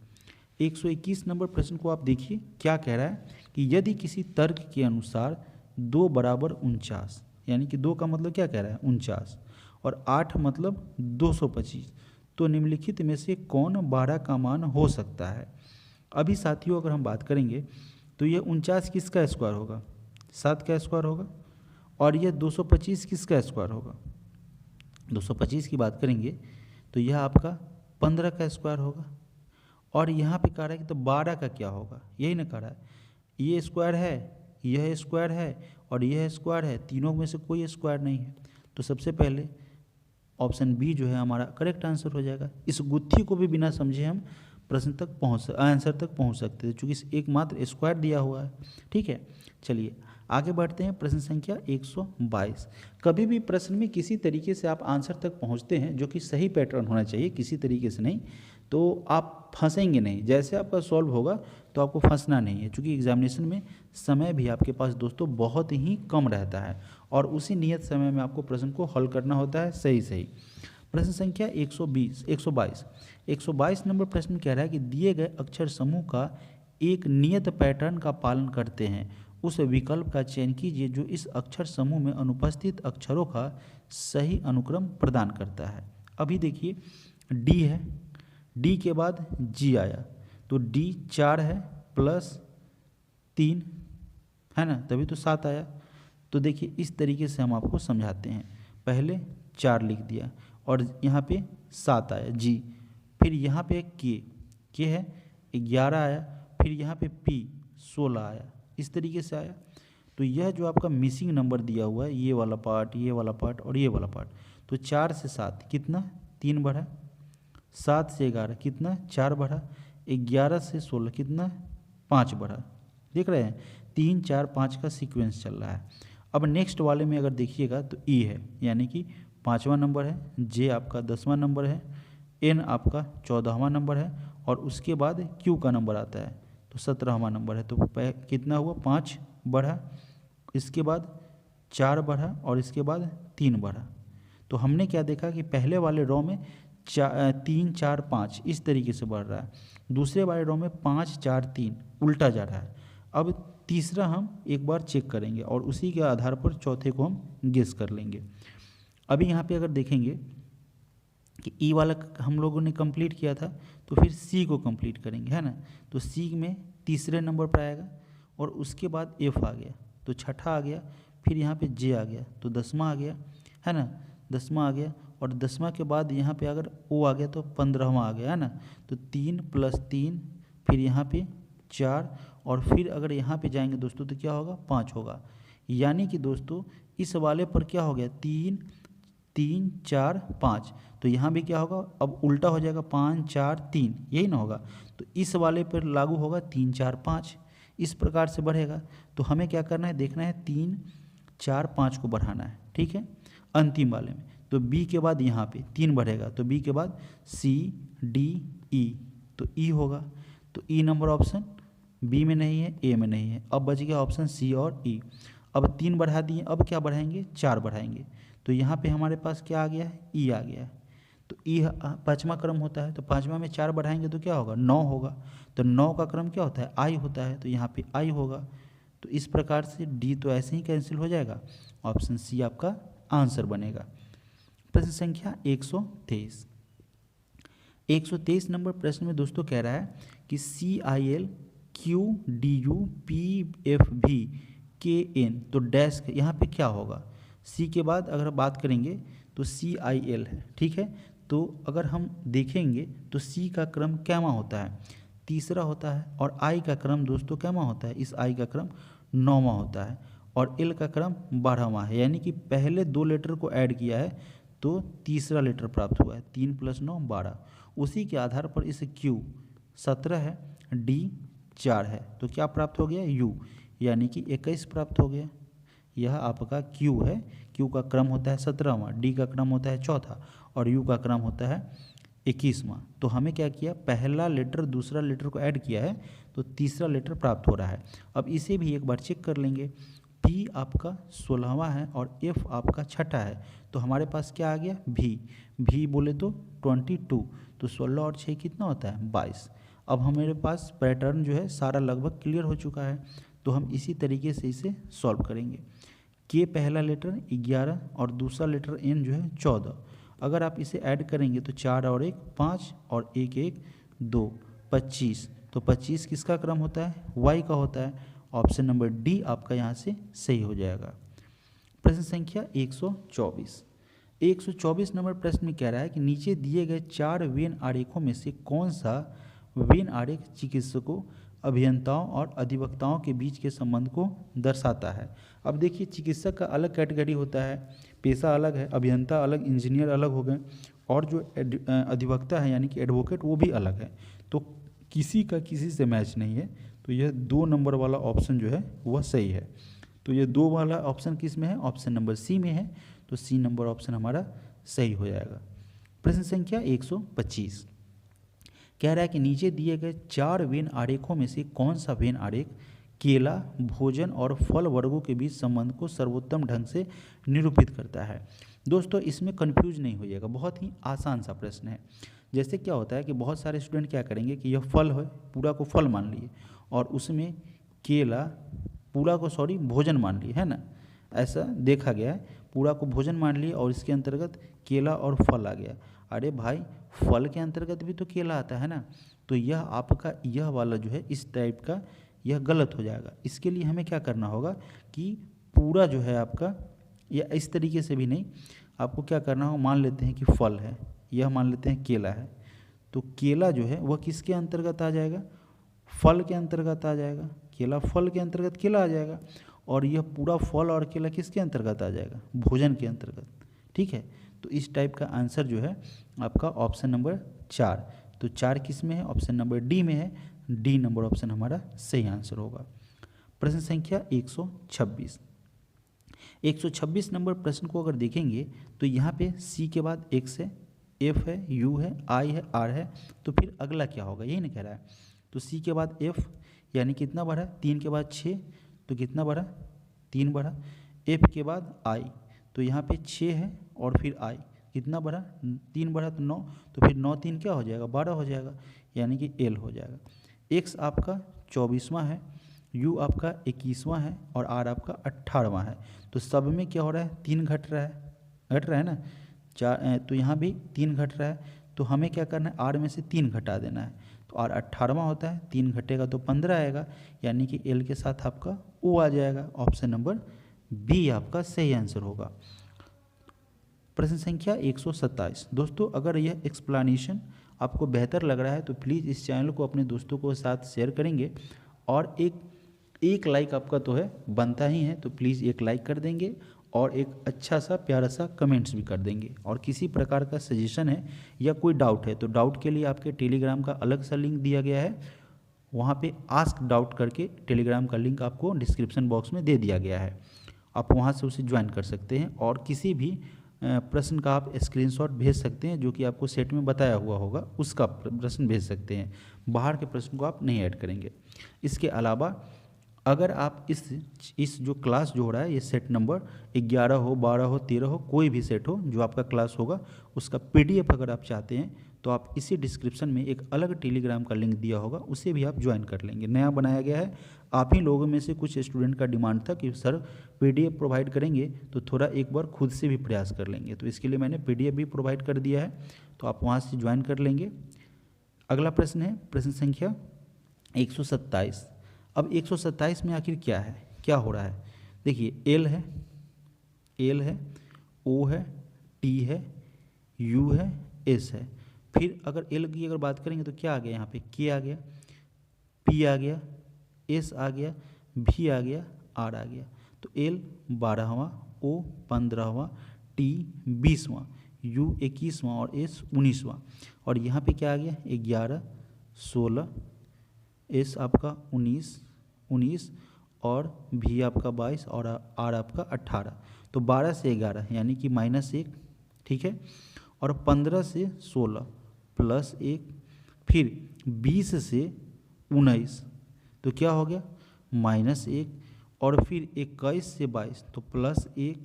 121 नंबर प्रश्न को आप देखिए, क्या कह रहा है कि यदि किसी तर्क के अनुसार 2 बराबर 49, यानी कि 2 का मतलब क्या कह रहा है 49 और 8 मतलब 225, तो निम्नलिखित में से कौन 12 का मान हो सकता है। अभी साथियों अगर हम बात करेंगे तो ये 49 किसका स्क्वायर होगा, 7 का स्क्वायर होगा, और यह 225 किसका स्क्वायर होगा, 225 की बात करेंगे तो यह आपका 15 का स्क्वायर होगा। और यहाँ पे कह रहा है कि तो 12 का क्या होगा, यही ना कह रहा है, ये स्क्वायर है, यह स्क्वायर है और यह स्क्वायर है, तीनों में से कोई स्क्वायर नहीं है, तो सबसे पहले ऑप्शन बी जो है हमारा करेक्ट आंसर हो जाएगा। इस गुत्थी को भी बिना समझे हम प्रश्न तक आंसर तक पहुंच सकते थे, चूँकि एकमात्र स्क्वायर दिया हुआ है, ठीक है। चलिए आगे बढ़ते हैं, प्रश्न संख्या 122। कभी भी प्रश्न में किसी तरीके से आप आंसर तक पहुंचते हैं, जो कि सही पैटर्न होना चाहिए, किसी तरीके से नहीं, तो आप फंसेंगे नहीं। जैसे आपका सॉल्व होगा तो आपको फंसना नहीं है, क्योंकि एग्जामिनेशन में समय भी आपके पास दोस्तों बहुत ही कम रहता है और उसी नियत समय में आपको प्रश्न को हल करना होता है सही। प्रश्न संख्या 122 नंबर प्रश्न कह रहा है कि दिए गए अक्षर समूह का एक नियत पैटर्न का पालन करते हैं, उस विकल्प का चयन कीजिए जो इस अक्षर समूह में अनुपस्थित अक्षरों का सही अनुक्रम प्रदान करता है। अभी देखिए डी है, डी के बाद जी आया, तो डी 4 है प्लस 3 है ना, तभी तो 7 आया। तो देखिए इस तरीके से हम आपको समझाते हैं, पहले 4 लिख दिया और यहाँ पे 7 आया जी, फिर यहाँ पे के है 11 आया, फिर यहाँ पे पी 16 आया, इस तरीके से आया। तो यह जो आपका मिसिंग नंबर दिया हुआ है, ये वाला पार्ट, ये वाला पार्ट और ये वाला पार्ट, तो 4 से 7 कितना 3 बढ़ा, 7 से 11 कितना 4 बढ़ा, 11 से 16 कितना 5 बढ़ा। देख रहे हैं 3 4 5 का सीक्वेंस चल रहा है। अब नेक्स्ट वाले में अगर देखिएगा तो ई है, यानी कि 5वां नंबर है, जे आपका 10वां नंबर है, एन आपका 14वां नंबर है और उसके बाद क्यू का नंबर आता है तो 17वां नंबर है। तो कितना हुआ 5 बढ़ा, इसके बाद 4 बढ़ा और इसके बाद 3 बढ़ा। तो हमने क्या देखा कि पहले वाले रो में 3 4 5 इस तरीके से बढ़ रहा है, दूसरे वाले रो में 5 4 3 उल्टा जा रहा है। अब तीसरा हम एक बार चेक करेंगे और उसी के आधार पर चौथे को हम गेस कर लेंगे। अभी यहाँ पे अगर देखेंगे कि ई वाला हम लोगों ने कंप्लीट किया था, तो फिर सी को कंप्लीट करेंगे, है ना। तो सी में तीसरे नंबर पर आएगा और उसके बाद एफ आ गया तो छठा आ गया, फिर यहाँ पे जे आ गया तो 10वां आ गया, है ना, 10वां आ गया और 10वां के बाद यहाँ पे अगर ओ आ गया तो 15वां आ गया, है ना। तो 3 + 3 फिर यहाँ पे 4 और फिर अगर यहाँ पे जाएंगे दोस्तों तो क्या होगा 5 होगा। यानी कि दोस्तों इस वाले पर क्या हो गया 3 3 4 5, तो यहाँ भी क्या होगा, अब उल्टा हो जाएगा 5 4 3, यही ना होगा। तो इस वाले पर लागू होगा 3 4 5, इस प्रकार से बढ़ेगा। तो हमें क्या करना है, देखना है 3 4 5 को बढ़ाना है, ठीक है, अंतिम वाले में। तो बी के बाद यहाँ पे 3 बढ़ेगा, तो बी के बाद सी डी ई, तो ई होगा। तो ई नंबर ऑप्शन बी में नहीं है, ए में नहीं है, अब बच गया ऑप्शन सी और ई। अब 3 बढ़ा दिए, अब क्या बढ़ाएंगे, 4 बढ़ाएंगे। तो यहाँ पे हमारे पास क्या आ गया है, ई आ गया है। तो ई पाँचवा क्रम होता है, तो पाँचवा में 4 बढ़ाएंगे तो क्या होगा, 9 होगा। तो 9 का क्रम क्या होता है, आई होता है, तो यहाँ पे आई होगा। तो इस प्रकार से डी तो ऐसे ही कैंसिल हो जाएगा, ऑप्शन सी आपका आंसर बनेगा। प्रश्न संख्या 123। 123 नंबर प्रश्न में दोस्तों कह रहा है कि CIL QDU PFV KN, तो डैश यहाँ पे क्या होगा, सी के बाद अगर बात करेंगे तो CIL है, ठीक है। तो अगर हम देखेंगे तो सी का क्रम कैमा होता है, तीसरा होता है, और आई का क्रम दोस्तों कैमा होता है, इस आई का क्रम 9वां होता है, और एल का क्रम 12वां है। यानी कि पहले 2 लेटर को ऐड किया है तो तीसरा लेटर प्राप्त हुआ है, 3 + 9 12। उसी के आधार पर इस क्यू 17 है, डी 4 है, तो क्या प्राप्त हो गया, यू, यानी कि 21 प्राप्त हो गया। यह आपका क्यू है, क्यू का क्रम होता है 17वां, डी का क्रम होता है चौथा, और यू का क्रम होता है 21वां। तो हमें क्या किया, पहला लेटर दूसरा लेटर को ऐड किया है तो तीसरा लेटर प्राप्त हो रहा है। अब इसे भी एक बार चेक कर लेंगे, पी आपका 16वां है और एफ आपका छठा है, तो हमारे पास क्या आ गया, भी बोले तो 22, तो 16 और 6 कितना होता है, 22। अब हमारे पास पैटर्न जो है सारा लगभग क्लियर हो चुका है, तो हम इसी तरीके से इसे सॉल्व करेंगे। के पहला लेटर 11 और दूसरा लेटर एन जो है 14, अगर आप इसे ऐड करेंगे तो 4 और 1 5 और 1 1 2 25, तो 25 किसका क्रम होता है, वाई का होता है। ऑप्शन नंबर डी आपका यहाँ से सही हो जाएगा। प्रश्न संख्या 124। 124 नंबर प्रश्न में कह रहा है कि नीचे दिए गए 4 वेन आरेखों में से कौन सा वेन आरेख चिकित्सकों, अभियंताओं और अधिवक्ताओं के बीच के संबंध को दर्शाता है। अब देखिए, चिकित्सक का अलग कैटेगरी होता है, पेशा अलग है, अभियंता अलग, इंजीनियर अलग हो गए, और जो अधिवक्ता है यानी कि एडवोकेट वो भी अलग है। तो किसी का किसी से मैच नहीं है, तो यह 2 नंबर वाला ऑप्शन जो है वह सही है। तो ये 2 वाला ऑप्शन किस में है, ऑप्शन नंबर सी में है, तो सी नंबर ऑप्शन हमारा सही हो जाएगा। प्रश्न संख्या 125 कह रहा है कि नीचे दिए गए 4 वेन आरेखों में से कौन सा वेन आरेख केला, भोजन और फल वर्गों के बीच संबंध को सर्वोत्तम ढंग से निरूपित करता है। दोस्तों इसमें कंफ्यूज नहीं होइएगा, बहुत ही आसान सा प्रश्न है। जैसे क्या होता है कि बहुत सारे स्टूडेंट क्या करेंगे कि यह फल है, पूरा को फल मान लिए, और उसमें केला पूरा को भोजन मान लिए, है ना, ऐसा देखा गया है, पूरा को भोजन मान लिए और इसके अंतर्गत केला और फल आ गया। अरे भाई, फल के अंतर्गत भी तो केला आता है ना, तो यह आपका यह वाला जो है इस टाइप का यह गलत हो जाएगा। इसके लिए हमें क्या करना होगा कि पूरा जो है आपका, या इस तरीके से भी नहीं, आपको क्या करना होगा, मान लेते हैं कि फल है, यह मान लेते हैं केला है, तो केला जो है वह किसके अंतर्गत आ जाएगा, फल के अंतर्गत आ जाएगा, केला फल के अंतर्गत केला आ जाएगा, और यह पूरा फल और केला किसके अंतर्गत आ जाएगा, भोजन के अंतर्गत, ठीक है। तो इस टाइप का आंसर जो है आपका ऑप्शन नंबर 4, तो 4 किस में है, ऑप्शन नंबर डी में है, डी नंबर ऑप्शन हमारा सही आंसर होगा। प्रश्न संख्या 126। 126 नंबर प्रश्न को अगर देखेंगे तो यहाँ पे सी के बाद एक्स है, एफ है, यू है, आई है, आर है, तो फिर अगला क्या होगा, यही नहीं कह रहा है। तो सी के बाद एफ यानी कितना बढ़ा, 3 के बाद 6, तो कितना बढ़ा, 3 बढ़ा। एफ के बाद आई, तो यहाँ पे 6 है, और फिर आई कितना बढ़ा, 3 बढ़ा, तो 9, तो फिर 9 3 क्या हो जाएगा, 12 हो जाएगा, यानी कि एल हो जाएगा। एक्स आपका 24वां है, यू आपका 21वां है, और आर आपका 18वां है। तो सब में क्या हो रहा है, 3 घट रहा है ना, 4, तो यहाँ भी 3 घट रहा है, तो हमें क्या करना है, आर में से 3 घटा देना है, तो आर 18वां होता है, 3 घटेगा तो 15 आएगा, यानी कि एल के साथ आपका ओ आ जाएगा। ऑप्शन नंबर बी आपका सही आंसर होगा। प्रश्न संख्या 127। दोस्तों अगर यह एक्सप्लेनेशन आपको बेहतर लग रहा है तो प्लीज़ इस चैनल को अपने दोस्तों के साथ शेयर करेंगे, और एक लाइक आपका तो है बनता ही है, तो प्लीज़ एक लाइक कर देंगे, और एक अच्छा सा प्यारा सा कमेंट्स भी कर देंगे। और किसी प्रकार का सजेशन है या कोई डाउट है तो डाउट के लिए आपके टेलीग्राम का अलग सा लिंक दिया गया है, वहाँ पे आस्क डाउट करके टेलीग्राम का लिंक आपको डिस्क्रिप्शन बॉक्स में दे दिया गया है, आप वहाँ से उसे ज्वाइन कर सकते हैं। और किसी भी प्रश्न का आप स्क्रीनशॉट भेज सकते हैं जो कि आपको सेट में बताया हुआ होगा, उसका प्रश्न भेज सकते हैं, बाहर के प्रश्न को आप नहीं ऐड करेंगे। इसके अलावा अगर आप इस जो क्लास जो हो रहा है, ये सेट नंबर 11 हो, 12 हो, 13 हो, कोई भी सेट हो जो आपका क्लास होगा, उसका PDF अगर आप चाहते हैं तो आप इसी डिस्क्रिप्शन में एक अलग टेलीग्राम का लिंक दिया होगा, उसे भी आप ज्वाइन कर लेंगे। नया बनाया गया है, आप ही लोगों में से कुछ स्टूडेंट का डिमांड था कि सर PDF प्रोवाइड करेंगे तो थोड़ा एक बार खुद से भी प्रयास कर लेंगे, तो इसके लिए मैंने PDF भी प्रोवाइड कर दिया है, तो आप वहाँ से ज्वाइन कर लेंगे। अगला प्रश्न है प्रश्न संख्या 127। अब 127 में आखिर क्या है, क्या हो रहा है? देखिए एल है, ओ है, टी है, यू है, एस है। फिर अगर एल की अगर बात करेंगे तो क्या आ गया यहाँ पे? के आ गया, पी आ गया, एस आ गया, भी आ गया, आर आ गया। तो एल 12वां, ओ 15वां, टी 20वां, यू 21वां और एस 19वां। और यहाँ पे क्या आ गया? 11, 16, एस आपका 19 और भी आपका 22 और आर आपका 18। तो 12 से 11 यानी कि -1, ठीक है। और 15 से 16 +1, फिर 20 से 19 तो क्या हो गया? -1, और फिर 21 से 22 तो +1।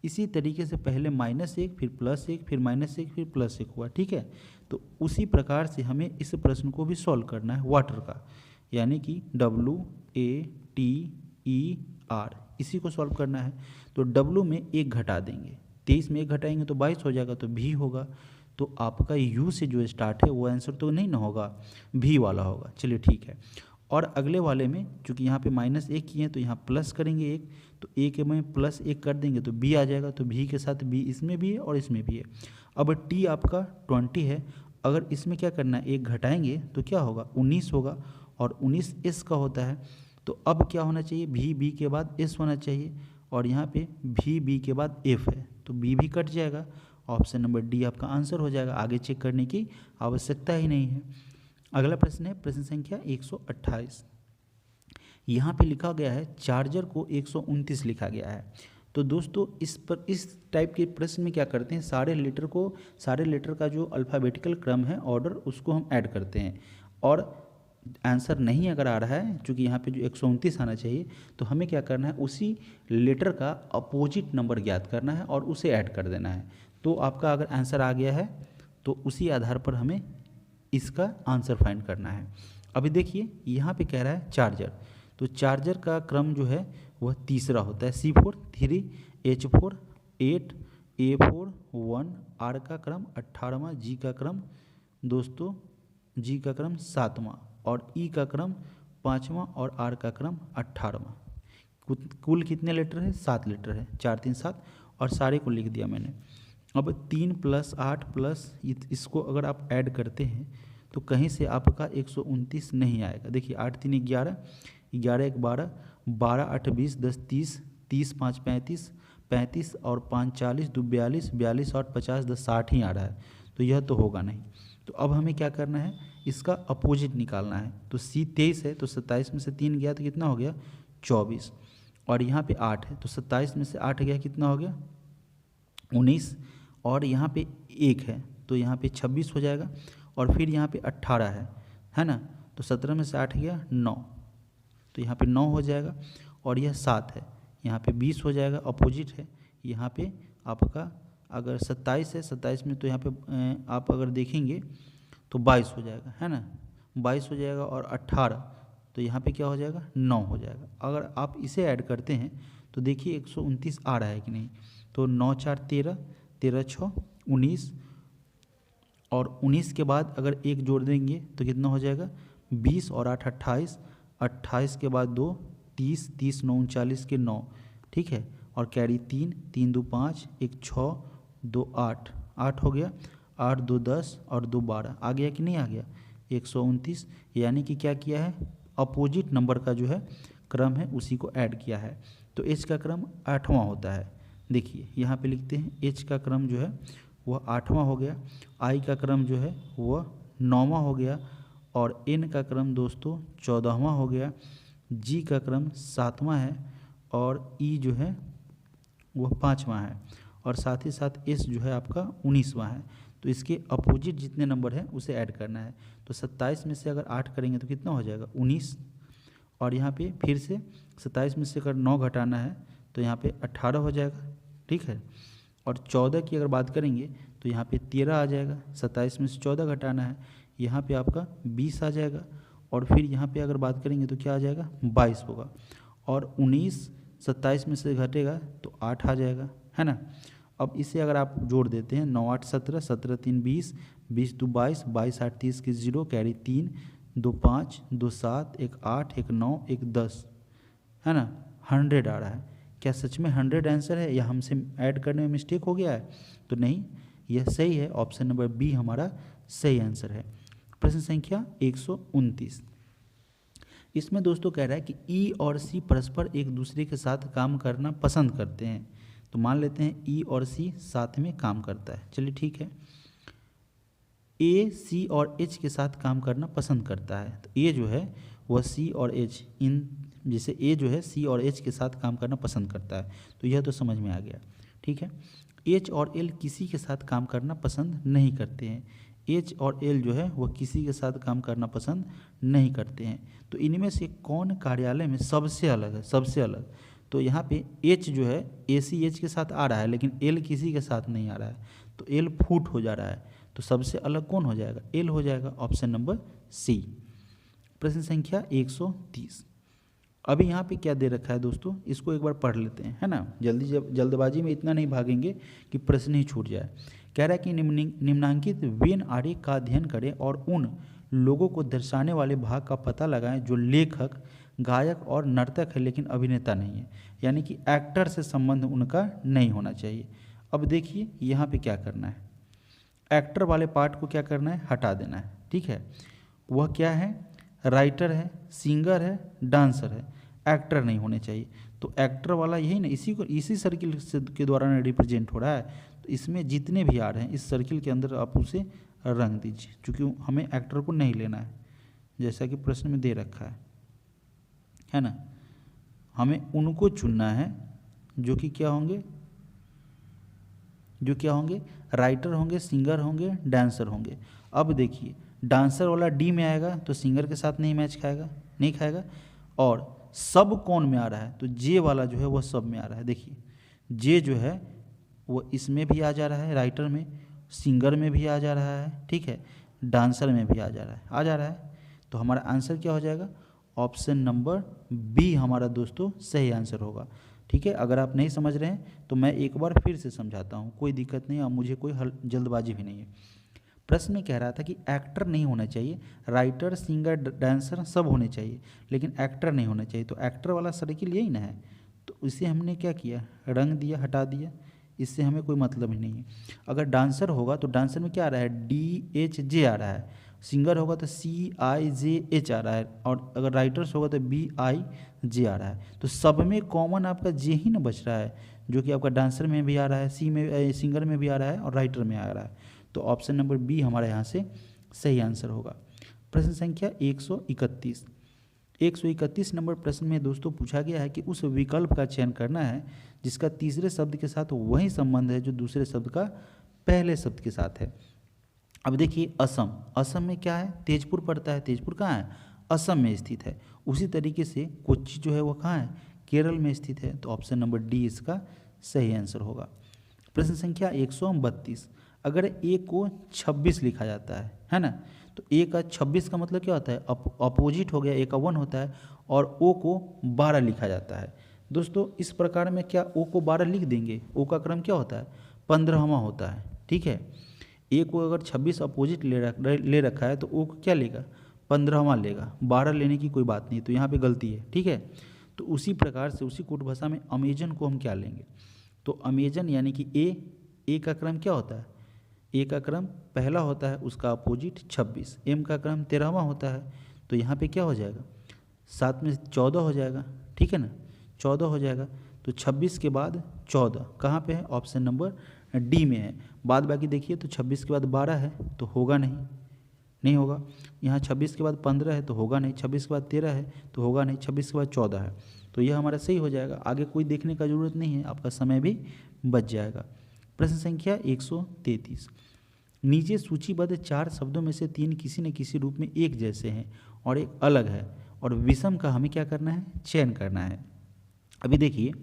इसी तरीके से पहले -1, फिर +1, फिर -1, फिर +1 हुआ, ठीक है। तो उसी प्रकार से हमें इस प्रश्न को भी सॉल्व करना है वाटर का, यानी कि WATER, इसी को सॉल्व करना है। तो W में 1 घटा देंगे, 23 में 1 घटाएंगे तो 22 हो जाएगा, तो भी होगा। तो आपका U से जो स्टार्ट है वो आंसर तो नहीं ना होगा, भी वाला होगा। चलिए ठीक है। और अगले वाले में चूंकि यहाँ पे -1 किए हैं तो यहाँ प्लस करेंगे 1, तो A के में +1 कर देंगे तो B आ जाएगा। तो भी के साथ B इसमें भी है और इसमें भी है। अब T आपका 20 है, अगर इसमें क्या करना है? 1 घटाएंगे तो क्या होगा? 19 होगा, और 19 S का होता है। तो अब क्या होना चाहिए? भी B के बाद S होना चाहिए, और यहाँ पे भी B के बाद F है, तो B भी कट जाएगा। ऑप्शन नंबर डी आपका आंसर हो जाएगा, आगे चेक करने की आवश्यकता ही नहीं है। अगला प्रश्न है प्रश्न संख्या 128। यहाँ पे लिखा गया है चार्जर को 129 लिखा गया है। तो दोस्तों इस टाइप के प्रश्न में क्या करते हैं? सारे लेटर का जो अल्फ़ाबेटिकल क्रम है, ऑर्डर, उसको हम ऐड करते हैं। और आंसर नहीं अगर आ रहा है, चूँकि यहाँ पे जो 129 आना चाहिए, तो हमें क्या करना है? उसी लेटर का अपोजिट नंबर ज्ञात करना है और उसे ऐड कर देना है। तो आपका अगर आंसर आ गया है तो उसी आधार पर हमें इसका आंसर फाइंड करना है। अभी देखिए यहाँ पे कह रहा है चार्जर, तो चार्जर का क्रम जो है वह तीसरा होता है। C4 3, H4 8, A4 1, R का क्रम 18वां, G का क्रम 7वां, और E का क्रम 5वां, और R का क्रम 18वां। कुल कितने लेटर है? 7 लेटर है, 4 3 7, और सारे को लिख दिया मैंने। अब 3 + 8 प्लस इसको अगर आप ऐड करते हैं तो कहीं से आपका 129 नहीं आएगा। देखिए 8 3 11, 11 1 12, 12 8 20, 10 30, 30 5 35, 35 और 5 40, 2 42, 42 और 50, 10 60 ही आ रहा है, तो यह तो होगा नहीं। तो अब हमें क्या करना है? इसका अपोजिट निकालना है। तो C 23 है, तो 27 में से 3 गया तो कितना हो गया? 24। और यहाँ पे 8 है, तो 27 में से 8 गया, कितना हो गया? 19। और यहाँ पे 1 है तो यहाँ पे 26 हो जाएगा। और फिर यहाँ पे 18 है ना, तो 17 में से 8 गया 9, तो यहाँ पे 9 हो जाएगा। और यह 7 है, यहाँ पे 20 हो जाएगा, अपोजिट है। यहाँ पे आपका अगर 27 है, 27 में तो यहाँ पे आप अगर देखेंगे तो 22 हो जाएगा, है ना, 22 हो जाएगा। और 18 तो यहाँ पे क्या हो जाएगा? 9 हो जाएगा। अगर आप इसे ऐड करते हैं तो देखिए 129 आ रहा है कि नहीं। तो 9 4 13, 13 6 19, और 19 के बाद अगर 1 जोड़ देंगे तो कितना हो जाएगा? 20 और 8 28, 28 के बाद 2 30, 30 9 39 के 9, ठीक है। और कैरी 3, 3 2 5, 1 6, 2 8, 8 हो गया, 8 2 10 और 2 12, आ गया कि नहीं आ गया? 129। यानी कि क्या किया है? अपोजिट नंबर का जो है क्रम है उसी को ऐड किया है। तो एच का क्रम 8वां होता है, देखिए यहाँ पे लिखते हैं एच का क्रम जो है वह 8वां हो गया, आई का क्रम जो है वह 9वां हो गया और एन का क्रम दोस्तों 14वां हो गया, जी का क्रम 7वां है और ई जो है वह 5वां है और साथ ही साथ एस जो है आपका 19वां है। तो इसके अपोजिट जितने नंबर हैं उसे ऐड करना है। तो 27 में से अगर 8 करेंगे तो कितना हो जाएगा 19 और यहाँ पे फिर से 27 में से अगर 9 घटाना है तो यहाँ पे 18 हो जाएगा, ठीक है। और 14 की अगर बात करेंगे तो यहाँ पे 13 आ जाएगा, 27 में से 14 घटाना है, यहाँ पे आपका 20 आ जाएगा और फिर यहाँ पे अगर बात करेंगे तो क्या आ जाएगा 22 होगा और 19 27 में से घटेगा तो 8 आ जाएगा, है ना। अब इसे अगर आप जोड़ देते हैं 9 8 17, 17 3 20, 20 2 22, 22 8 30 की 0 कैरी 3, 2 5, 2 7, 1 8, 1 9, 1 10, है ना। 100 आ रहा है। क्या सच में 100 आंसर है या हमसे ऐड करने में मिस्टेक हो गया है? तो नहीं, यह सही है। ऑप्शन नंबर बी हमारा सही आंसर है। प्रश्न संख्या 129। इसमें दोस्तों कह रहा है कि ई और सी परस्पर एक दूसरे के साथ काम करना पसंद करते हैं। तो मान लेते हैं ई और सी साथ में काम करता है, चलिए ठीक है। ए सी और एच के साथ काम करना पसंद करता है। तो ए जो है वह सी और एच जैसे ए जो है सी और एच के साथ काम करना पसंद करता है, तो यह तो समझ में आ गया, ठीक है। एच और एल किसी के साथ काम करना पसंद नहीं करते हैं। एच और एल जो है वह किसी के साथ काम करना पसंद नहीं करते हैं। तो इनमें से कौन कार्यालय में सबसे अलग है? सबसे अलग। तो यहाँ पे एच जो है ए सी एच के साथ आ रहा है लेकिन एल किसी के साथ नहीं आ रहा है, तो एल फूट हो जा रहा है। तो सबसे अलग कौन हो जाएगा? एल हो जाएगा। Option number C. प्रश्न संख्या 130। अभी यहाँ पे क्या दे रखा है दोस्तों, इसको एक बार पढ़ लेते हैं, है ना। जल्दबाजी में इतना नहीं भागेंगे कि प्रश्न ही छूट जाए। कह रहा है कि निम्नांकित वेन आरेख का अध्ययन करें और उन लोगों को दर्शाने वाले भाग का पता लगाएं जो लेखक, गायक और नर्तक है लेकिन अभिनेता नहीं है, यानी कि एक्टर से संबंध उनका नहीं होना चाहिए। अब देखिए यहाँ पे क्या करना है, एक्टर वाले पार्ट को क्या करना है, हटा देना है, ठीक है। वह क्या है, राइटर है, सिंगर है, डांसर है, एक्टर नहीं होने चाहिए। तो एक्टर वाला यही ना, इसी सर्किल के द्वारा रिप्रेजेंट हो रहा है। तो इसमें जितने भी आ रहे हैं इस सर्किल के अंदर आप उसे रंग दीजिए, क्योंकि हमें एक्टर को नहीं लेना है जैसा कि प्रश्न में दे रखा है ना। हमें उनको चुनना है जो कि क्या होंगे, राइटर होंगे, सिंगर होंगे, डांसर होंगे। अब देखिए डांसर वाला डी में आएगा तो सिंगर के साथ नहीं मैच खाएगा, नहीं खाएगा। और सब कौन में आ रहा है, तो जे वाला जो है वह सब में आ रहा है। देखिए जे जो है वो इसमें भी आ जा रहा है, राइटर में, सिंगर में भी आ जा रहा है, ठीक है, डांसर में भी आ जा रहा है। तो हमारा आंसर क्या हो जाएगा? ऑप्शन नंबर बी हमारा दोस्तों सही आंसर होगा, ठीक है। अगर आप नहीं समझ रहे हैं तो मैं एक बार फिर से समझाता हूँ, कोई दिक्कत नहीं और मुझे कोई जल्दबाजी भी नहीं है। प्रश्न में कह रहा था कि एक्टर नहीं होना चाहिए, राइटर, सिंगर, डांसर सब होने चाहिए लेकिन एक्टर नहीं होना चाहिए। तो एक्टर वाला सर्किल यही ना है, तो इसे हमने क्या किया, रंग दिया, हटा दिया, इससे हमें कोई मतलब ही नहीं है। अगर डांसर होगा तो डांसर में क्या आ रहा है, DHJ आ रहा है, सिंगर होगा तो CIJH आ रहा है और अगर राइटर्स होगा तो BIJ आ रहा है। तो सब में कॉमन आपका जे ही ना बच रहा है, जो कि आपका डांसर में भी आ रहा है, सिंगर में भी आ रहा है और राइटर में आ रहा है। तो ऑप्शन नंबर बी हमारे यहाँ से सही आंसर होगा। प्रश्न संख्या 131। 131 नंबर प्रश्न में दोस्तों पूछा गया है कि उस विकल्प का चयन करना है जिसका तीसरे शब्द के साथ वही संबंध है जो दूसरे शब्द का पहले शब्द के साथ है। अब देखिए असम, असम में क्या है, तेजपुर पड़ता है। तेजपुर कहाँ है, असम में स्थित है। उसी तरीके से कोच्चि जो है वो कहाँ है, केरल में स्थित है। तो ऑप्शन नंबर डी इसका सही आंसर होगा। प्रश्न संख्या 132। अगर ए को 26 लिखा जाता है ना, तो ए का 26 का मतलब क्या होता है, अपोजिट हो गया, ए का 1 होता है और ओ को 12 लिखा जाता है। दोस्तों इस प्रकार में क्या ओ को 12 लिख देंगे, ओ का क्रम क्या होता है, 15वां होता है, ठीक है। ए को अगर 26 अपोजिट ले रखा है तो ओ को क्या लेगा, 15वां लेगा, 12 लेने की कोई बात नहीं, तो यहाँ पे गलती है, ठीक है। तो उसी प्रकार से उसी कूट भाषा में अमेजन को हम क्या लेंगे, तो अमेजन यानी कि ए का क्रम क्या होता है, ए का क्रम पहला होता है, उसका अपोजिट 26, एम का क्रम 13वां होता है, तो यहाँ पे क्या हो जाएगा, 7 में 14 हो जाएगा, ठीक है ना, 14 हो जाएगा। तो 26 के बाद 14 कहाँ पे है? ऑप्शन नंबर डी में है। बाद बाकी देखिए तो 26 के बाद 12 है तो होगा नहीं होगा। यहाँ 26 के बाद 15 है तो होगा नहीं, 26 के बाद 13 है तो होगा नहीं, 26 के बाद 14 है तो यह हमारा सही हो जाएगा। आगे कोई देखने का ज़रूरत नहीं है, आपका समय भी बच जाएगा। प्रश्न संख्या 133, नीचे सूचीबद्ध 4 शब्दों में से 3 किसी न किसी रूप में एक जैसे हैं और एक अलग है और विषम का हमें क्या करना है? चयन करना है। अभी देखिए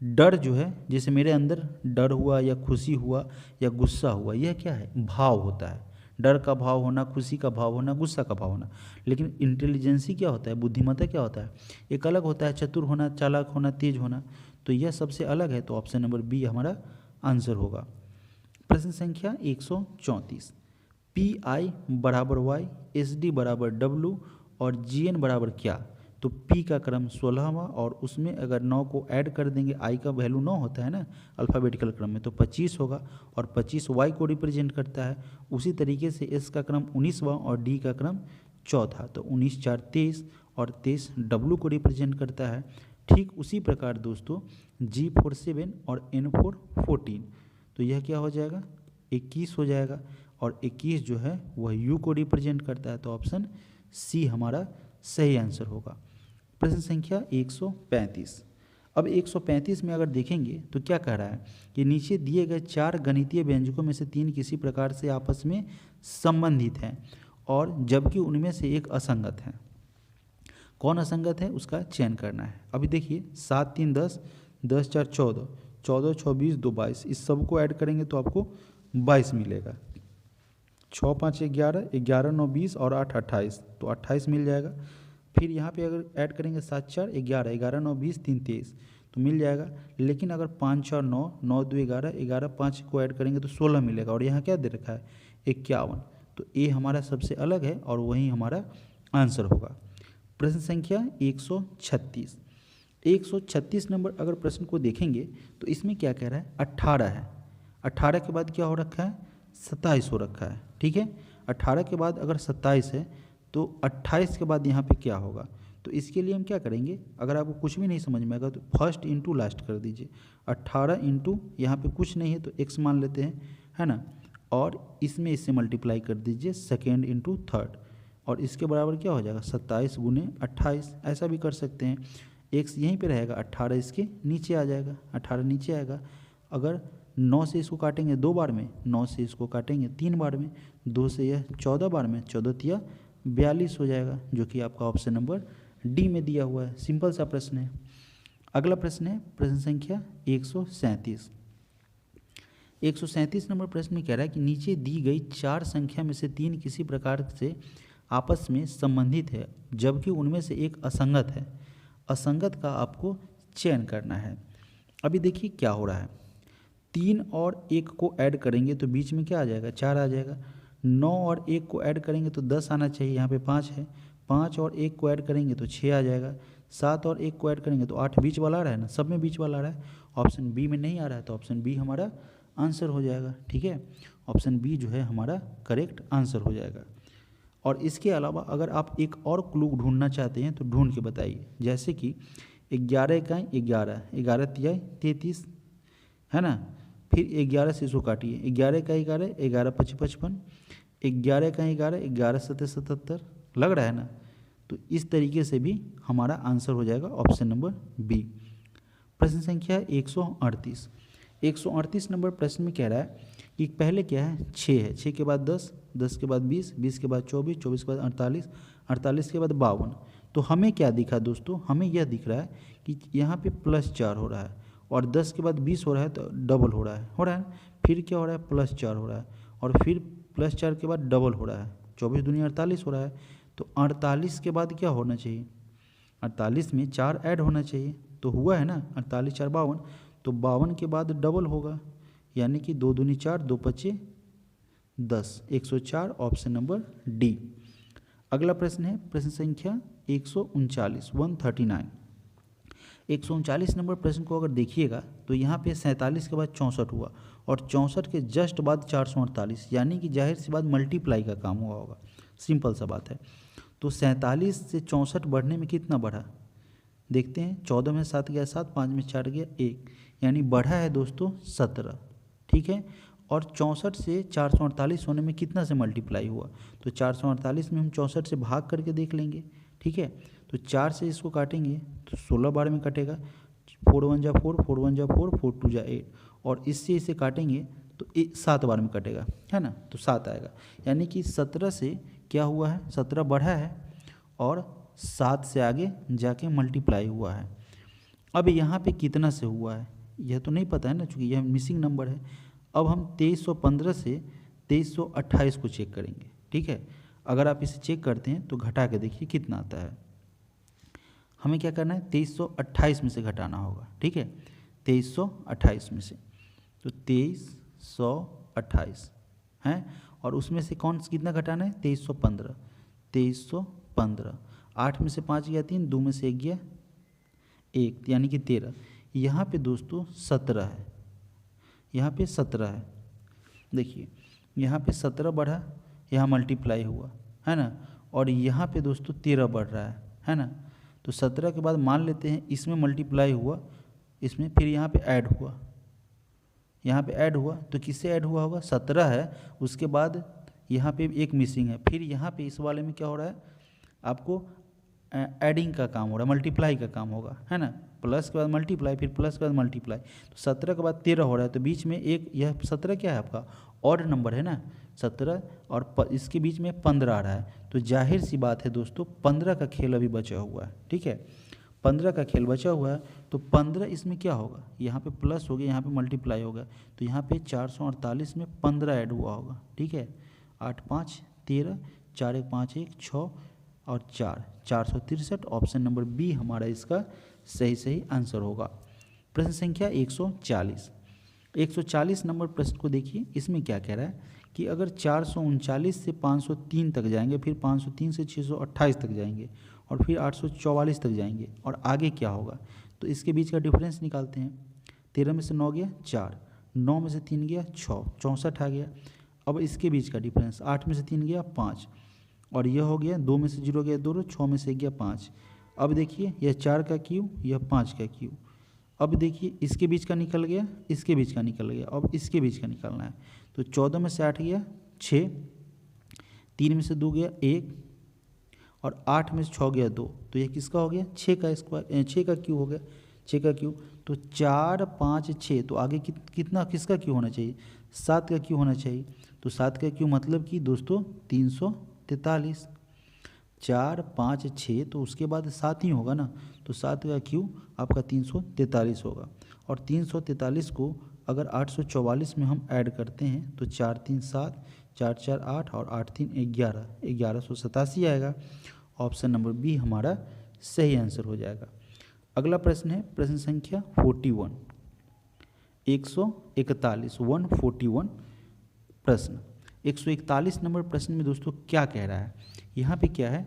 डर जो है, जैसे मेरे अंदर डर हुआ या खुशी हुआ या गुस्सा हुआ, यह क्या है? भाव होता है। डर का भाव होना, खुशी का भाव होना, गुस्सा का भाव होना। लेकिन इंटेलिजेंसी क्या होता है? बुद्धिमत्ता क्या होता है? एक अलग होता है, चतुर होना, चालाक होना, तेज होना। तो यह सबसे अलग है, तो ऑप्शन नंबर बी हमारा आंसर होगा। प्रश्न संख्या 134, पी आई बराबर वाई, एस डी बराबर डब्लू और जी एन बराबर क्या? तो P का क्रम 16वां और उसमें अगर 9 को ऐड कर देंगे, I का वैल्यू 9 होता है ना अल्फ़ाबेटिकल क्रम में, तो 25 होगा और 25 Y को रिप्रेजेंट करता है। उसी तरीके से S का क्रम 19वां और D का क्रम 4था, तो 19 4 23 और 23 W को रिप्रेजेंट करता है। ठीक उसी प्रकार दोस्तों G4 7 और N4 14, तो यह क्या हो जाएगा? 21 हो जाएगा और 21 जो है वह U को रिप्रेजेंट करता है, तो ऑप्शन सी हमारा सही आंसर होगा। प्रश्न संख्या 135, अब 135 में अगर देखेंगे तो क्या कह रहा है कि नीचे दिए गए 4 गणितीय व्यंजकों में से 3 किसी प्रकार से आपस में संबंधित हैं और जबकि उनमें से एक असंगत है। कौन असंगत है उसका चयन करना है। अभी देखिए 7 3 10, 10 4 14, 14 6 20 2 22, इस सब को ऐड करेंगे तो आपको 22 मिलेगा। 6 5 11, 11 9 20 और 8 28, तो 28 मिल जाएगा। फिर यहाँ पे अगर ऐड करेंगे 7 4 11, 11 9 20 3 23, तो मिल जाएगा। लेकिन अगर 5 4 9, 9 2 11, 11 5 को ऐड करेंगे तो 16 मिलेगा और यहाँ क्या दे रखा है? 51, तो ए हमारा सबसे अलग है और वही हमारा आंसर होगा। प्रश्न संख्या 136, 136 नंबर अगर प्रश्न को देखेंगे तो इसमें क्या कह रहा है? 18 है। 18 के बाद क्या हो रखा है? 27 हो रखा है। ठीक है, 18 के बाद अगर 27 है तो 28 के बाद यहाँ पे क्या होगा? तो इसके लिए हम क्या करेंगे? अगर आपको कुछ भी नहीं समझ में आएगा तो फर्स्ट इंटू लास्ट कर दीजिए। 18 इंटू यहाँ पे कुछ नहीं है तो x मान लेते हैं, है ना, और इसमें इससे मल्टीप्लाई कर दीजिए सेकेंड इंटू थर्ड, और इसके बराबर क्या हो जाएगा? 27 गुने 28, ऐसा भी कर सकते हैं। x यहीं पे रहेगा, 18 इसके नीचे आ जाएगा, 18 नीचे आएगा। अगर 9 से इसको काटेंगे 2 बार में, 9 से इसको काटेंगे 3 बार में, 2 से यह 14 बार में, 14 तिया 42 हो जाएगा, जो कि आपका ऑप्शन नंबर डी में दिया हुआ है। सिंपल सा प्रश्न है। अगला प्रश्न है प्रश्न संख्या 137, 137 नंबर प्रश्न में कह रहा है कि नीचे दी गई 4 संख्या में से 3 किसी प्रकार से आपस में संबंधित है जबकि उनमें से एक असंगत है। असंगत का आपको चयन करना है। अभी देखिए क्या हो रहा है, 3 और 1 को ऐड करेंगे तो बीच में क्या आ जाएगा? 4 आ जाएगा। 9 और 1 को ऐड करेंगे तो 10 आना चाहिए, यहाँ पे 5 है। 5 और 1 को ऐड करेंगे तो 6 आ जाएगा। 7 और 1 को ऐड करेंगे तो 8, बीच वाला आ रहा है ना, सब में बीच वाला आ रहा है। ऑप्शन बी में नहीं आ रहा है तो ऑप्शन बी हमारा आंसर हो जाएगा। ठीक है, ऑप्शन बी जो है हमारा करेक्ट आंसर हो जाएगा। और इसके अलावा अगर आप एक और क्लू ढूंढना चाहते हैं तो ढूंढ के बताइए, जैसे कि 11 इकाई 11, 11 तिहाई 33, है ना। फिर 11 से इसको काटिए, 11 का 11, 11 5 55, 11 का 11, 11 7 77, लग रहा है ना। तो इस तरीके से भी हमारा आंसर हो जाएगा ऑप्शन नंबर बी। प्रश्न संख्या 138, 138 नंबर प्रश्न में कह रहा है कि पहले क्या है? 6 है, 6 के बाद 10, 10 के बाद 20, 20 के बाद 24, 24 के बाद 48, 48 के बाद 52। तो हमें क्या दिखा दोस्तों? हमें यह दिख रहा है कि यहाँ पे +4 हो रहा है और 10 के बाद 20 हो रहा है तो डबल हो रहा है। फिर क्या हो रहा है? +4 हो रहा है और फिर +4 के बाद डबल हो रहा है, 24 दूनी 48 हो रहा है। तो 48 के बाद क्या होना चाहिए? 48 में 4 ऐड होना चाहिए, तो हुआ है ना, 48 4 52, तो 52 के बाद डबल होगा, यानी कि 2 दूनी 4, 2 पचे 10, 104, ऑप्शन नंबर डी। अगला प्रश्न है प्रश्न संख्या 139, 139, 139 नंबर प्रश्न को अगर देखिएगा तो यहाँ पे 47 के बाद 64 हुआ और 64 के जस्ट बाद 448, यानी कि जाहिर सी बात मल्टीप्लाई का काम हुआ होगा। सिंपल सा बात है। तो 47 से 64 बढ़ने में कितना बढ़ा? देखते हैं, 14 में 7 गया 7, 5 में 4 गया 1, यानी बढ़ा है दोस्तों 17, ठीक है। और 64 से 448 होने में कितना से मल्टीप्लाई हुआ, तो 448 में हम 64 से भाग करके देख लेंगे, ठीक है। तो 4 से इसको काटेंगे तो 16 बार में कटेगा, 4 1 जा 4, 4 1 जा 4, 4 2 जा 8, और इससे इसे काटेंगे तो 7 बार में कटेगा, है ना, तो 7 आएगा। यानी कि 17 से क्या हुआ है, 17 बढ़ा है और 7 से आगे जाके मल्टीप्लाई हुआ है। अब यहाँ पे कितना से हुआ है यह तो नहीं पता है ना, चूँकि यह मिसिंग नंबर है। अब हम 2315 से 2328 को चेक करेंगे, ठीक है। अगर आप इसे चेक करते हैं तो घटा के देखिए कितना आता है। हमें क्या करना है, 2328 में से घटाना होगा, ठीक है, 2328 में से, तो 2328 हैं, और उसमें से कौन कितना घटाना है, 2315, 2315, 8 में से 5 गया 3, 2 में से 1 गया 1, यानी कि 13। यहाँ पे दोस्तों 17 है, यहाँ पे 17 है, देखिए यहाँ पे 17 बढ़ा, यहाँ मल्टीप्लाई हुआ, है ना, और यहाँ पे दोस्तों 13 बढ़ रहा है ना। तो 17 के बाद मान लेते हैं इसमें मल्टीप्लाई हुआ, इसमें फिर यहाँ पे ऐड हुआ, यहाँ पे ऐड हुआ, तो किससे ऐड हुआ होगा, 17 है, उसके बाद यहाँ पे एक मिसिंग है, फिर यहाँ पे इस वाले में क्या हो रहा है, आपको एडिंग का काम हो रहा है, मल्टीप्लाई का काम होगा, है ना, प्लस के बाद मल्टीप्लाई, फिर प्लस के बाद मल्टीप्लाई, तो 17 के बाद 13 हो रहा है, तो बीच में एक, यह 17 क्या है आपका ऑड नंबर है ना, 17 और इसके बीच में 15 आ रहा है, तो जाहिर सी बात है दोस्तों 15 का खेल अभी बचा हुआ है, ठीक है, 15 का खेल बचा हुआ है, तो 15 इसमें क्या होगा, यहाँ पे प्लस हो गया, यहाँ पे मल्टीप्लाई होगा, तो यहाँ पे 448 में 15 ऐड हुआ होगा, ठीक है, 8 5 13, 4 1 5 1 6 और 4 463, ऑप्शन नंबर बी हमारा इसका सही आंसर होगा। प्रश्न संख्या 140, 140 नंबर प्रश्न को देखिए, इसमें क्या कह रहा है कि अगर 439 से 503 तक जाएंगे, फिर 503 से 628 तक जाएंगे, और फिर 844 तक जाएंगे, और आगे क्या होगा, तो इसके बीच का डिफरेंस निकालते हैं। 13 में से 9 गया 4, 9 में से 3 गया 6, 64 आ गया। अब इसके बीच का डिफरेंस, 8 में से 3 गया 5, और यह हो गया 2 में से 0 गया 2, 6 में से 1 गया 5। अब देखिए यह 4 का क्यू, यह 5 का क्यू। अब देखिए इसके बीच का निकल गया, इसके बीच का निकल गया, अब इसके बीच का निकालना है, तो 14 में से 8 गया 6, 3 में से 2 गया 1, और 8 में से 6 गया 2, तो यह किसका हो गया, 6 का स्क्वायर, 6 का क्यू हो गया, 6 का क्यू। तो 4 5 6, तो आगे कितना किसका क्यू होना चाहिए, 7 का क्यू होना चाहिए, तो 7 का क्यू मतलब कि दोस्तों 343, 4 5 6, तो उसके बाद 7 ही होगा ना, तो 7 का क्यू आपका 343 होगा। और 343 को अगर 844 में हम ऐड करते हैं तो 4 3 7, 4 4 8 और 8 3 11, 1187 आएगा। ऑप्शन नंबर बी हमारा सही आंसर हो जाएगा। अगला प्रश्न है प्रश्न संख्या 41, 141 141 प्रश्न। 141 नंबर प्रश्न में दोस्तों क्या कह रहा है, यहाँ पे क्या है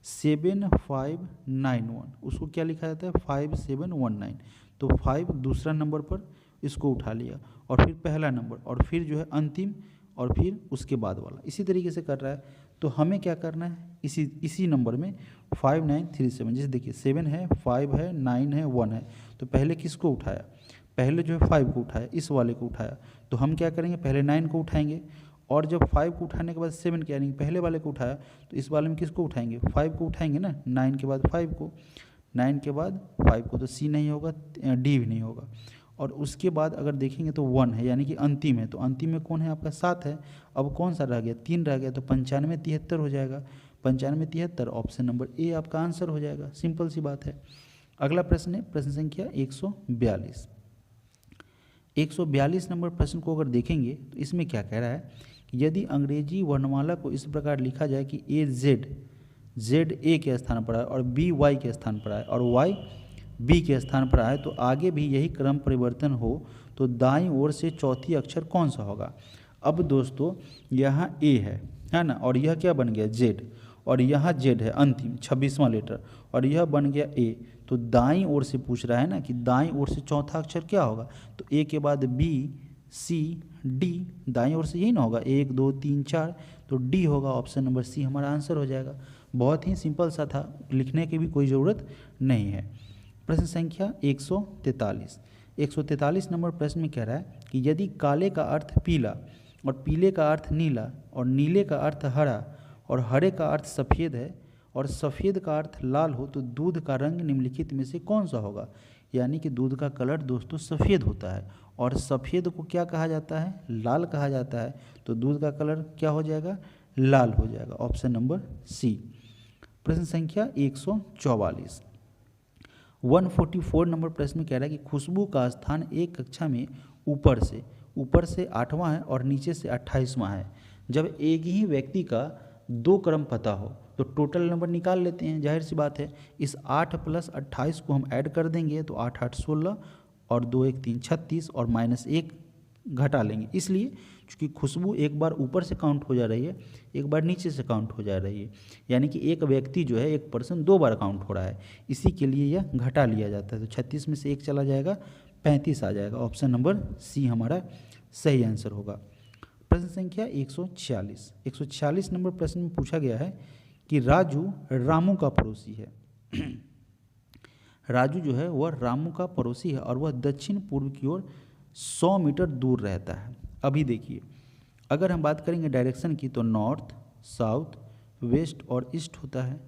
7591, उसको क्या लिखा जाता है 5719, तो 5 दूसरा नंबर पर इसको उठा लिया, और फिर पहला नंबर, और फिर जो है अंतिम, और फिर उसके बाद वाला, इसी तरीके से कर रहा है। तो हमें क्या करना है, इसी नंबर में 5937, जैसे देखिए 7 है 5 है 9 है 1 है, तो पहले किसको उठाया, पहले जो है 5 को उठाया, इस वाले को उठाया, तो हम क्या करेंगे पहले 9 को उठाएंगे, और जब 5 को उठाने के बाद 7 के यानी पहले वाले को उठाया, तो इस वाले में किसको उठाएंगे 5 को उठाएंगे ना, 9 के बाद 5 को, 9 के बाद 5 को, तो सी नहीं होगा, डी भी नहीं होगा। और उसके बाद अगर देखेंगे तो 1 है, यानी कि अंतिम है, तो अंतिम में कौन है आपका 7 है। अब कौन सा रह गया 3 रह गया, तो 95 73 हो जाएगा, 95 73, ऑप्शन नंबर ए आपका आंसर हो जाएगा, सिंपल सी बात है। अगला प्रश्न है प्रश्न संख्या 142, 142 नंबर प्रश्न को अगर देखेंगे तो इसमें क्या कह रहा है, यदि अंग्रेजी वर्णमाला को इस प्रकार लिखा जाए कि ए जेड ए के स्थान पर आए, और बी वाई के स्थान पर आए, और वाई बी के स्थान पर आए, तो आगे भी यही क्रम परिवर्तन हो, तो दाईं ओर से चौथी अक्षर कौन सा होगा। अब दोस्तों यहाँ ए है ना, और यह क्या बन गया जेड, और यहाँ जेड है अंतिम 26वां लेटर, और यह बन गया ए, तो दाईं ओर से पूछ रहा है ना कि दाईं ओर से चौथा अक्षर क्या होगा, तो ए के बाद बी सी डी, दाईं ओर से यही ना होगा, 1 2 3 4, तो डी होगा, ऑप्शन नंबर सी हमारा आंसर हो जाएगा। बहुत ही सिंपल सा था, लिखने की भी कोई ज़रूरत नहीं है। प्रश्न संख्या 143। 143 नंबर प्रश्न में कह रहा है कि यदि काले का अर्थ पीला और पीले का अर्थ नीला और नीले का अर्थ हरा और हरे का अर्थ सफ़ेद है और सफ़ेद का अर्थ लाल हो तो दूध का रंग निम्नलिखित में से कौन सा होगा। यानी कि दूध का कलर दोस्तों सफ़ेद होता है और सफ़ेद को क्या कहा जाता है, लाल कहा जाता है। तो दूध का कलर क्या हो जाएगा, लाल हो जाएगा। Option number C. प्रश्न संख्या 144। 144 नंबर प्रश्न में कह रहा है कि खुशबू का स्थान एक कक्षा में ऊपर से 8वां है और नीचे से 28वां है। जब एक ही व्यक्ति का 2 क्रम पता हो तो टोटल नंबर निकाल लेते हैं, जाहिर सी बात है। इस 8 + 28 को हम ऐड कर देंगे तो 8 8 16 और 2 1 3 36 और -1 घटा लेंगे। इसलिए क्योंकि खुशबू एक बार ऊपर से काउंट हो जा रही है, एक बार नीचे से काउंट हो जा रही है, यानी कि एक व्यक्ति जो है, एक पर्सन 2 बार काउंट हो रहा है, इसी के लिए यह घटा लिया जाता है। तो 36 में से 1 चला जाएगा, 35 आ जाएगा। ऑप्शन नंबर सी हमारा सही आंसर होगा। प्रश्न संख्या 146। 146 नंबर प्रश्न में पूछा गया है कि राजू रामू का पड़ोसी है। राजू जो है वह रामू का पड़ोसी है और वह दक्षिण पूर्व की ओर 100 मीटर दूर रहता है। अभी देखिए, अगर हम बात करेंगे डायरेक्शन की तो नॉर्थ, साउथ, वेस्ट और ईस्ट होता है।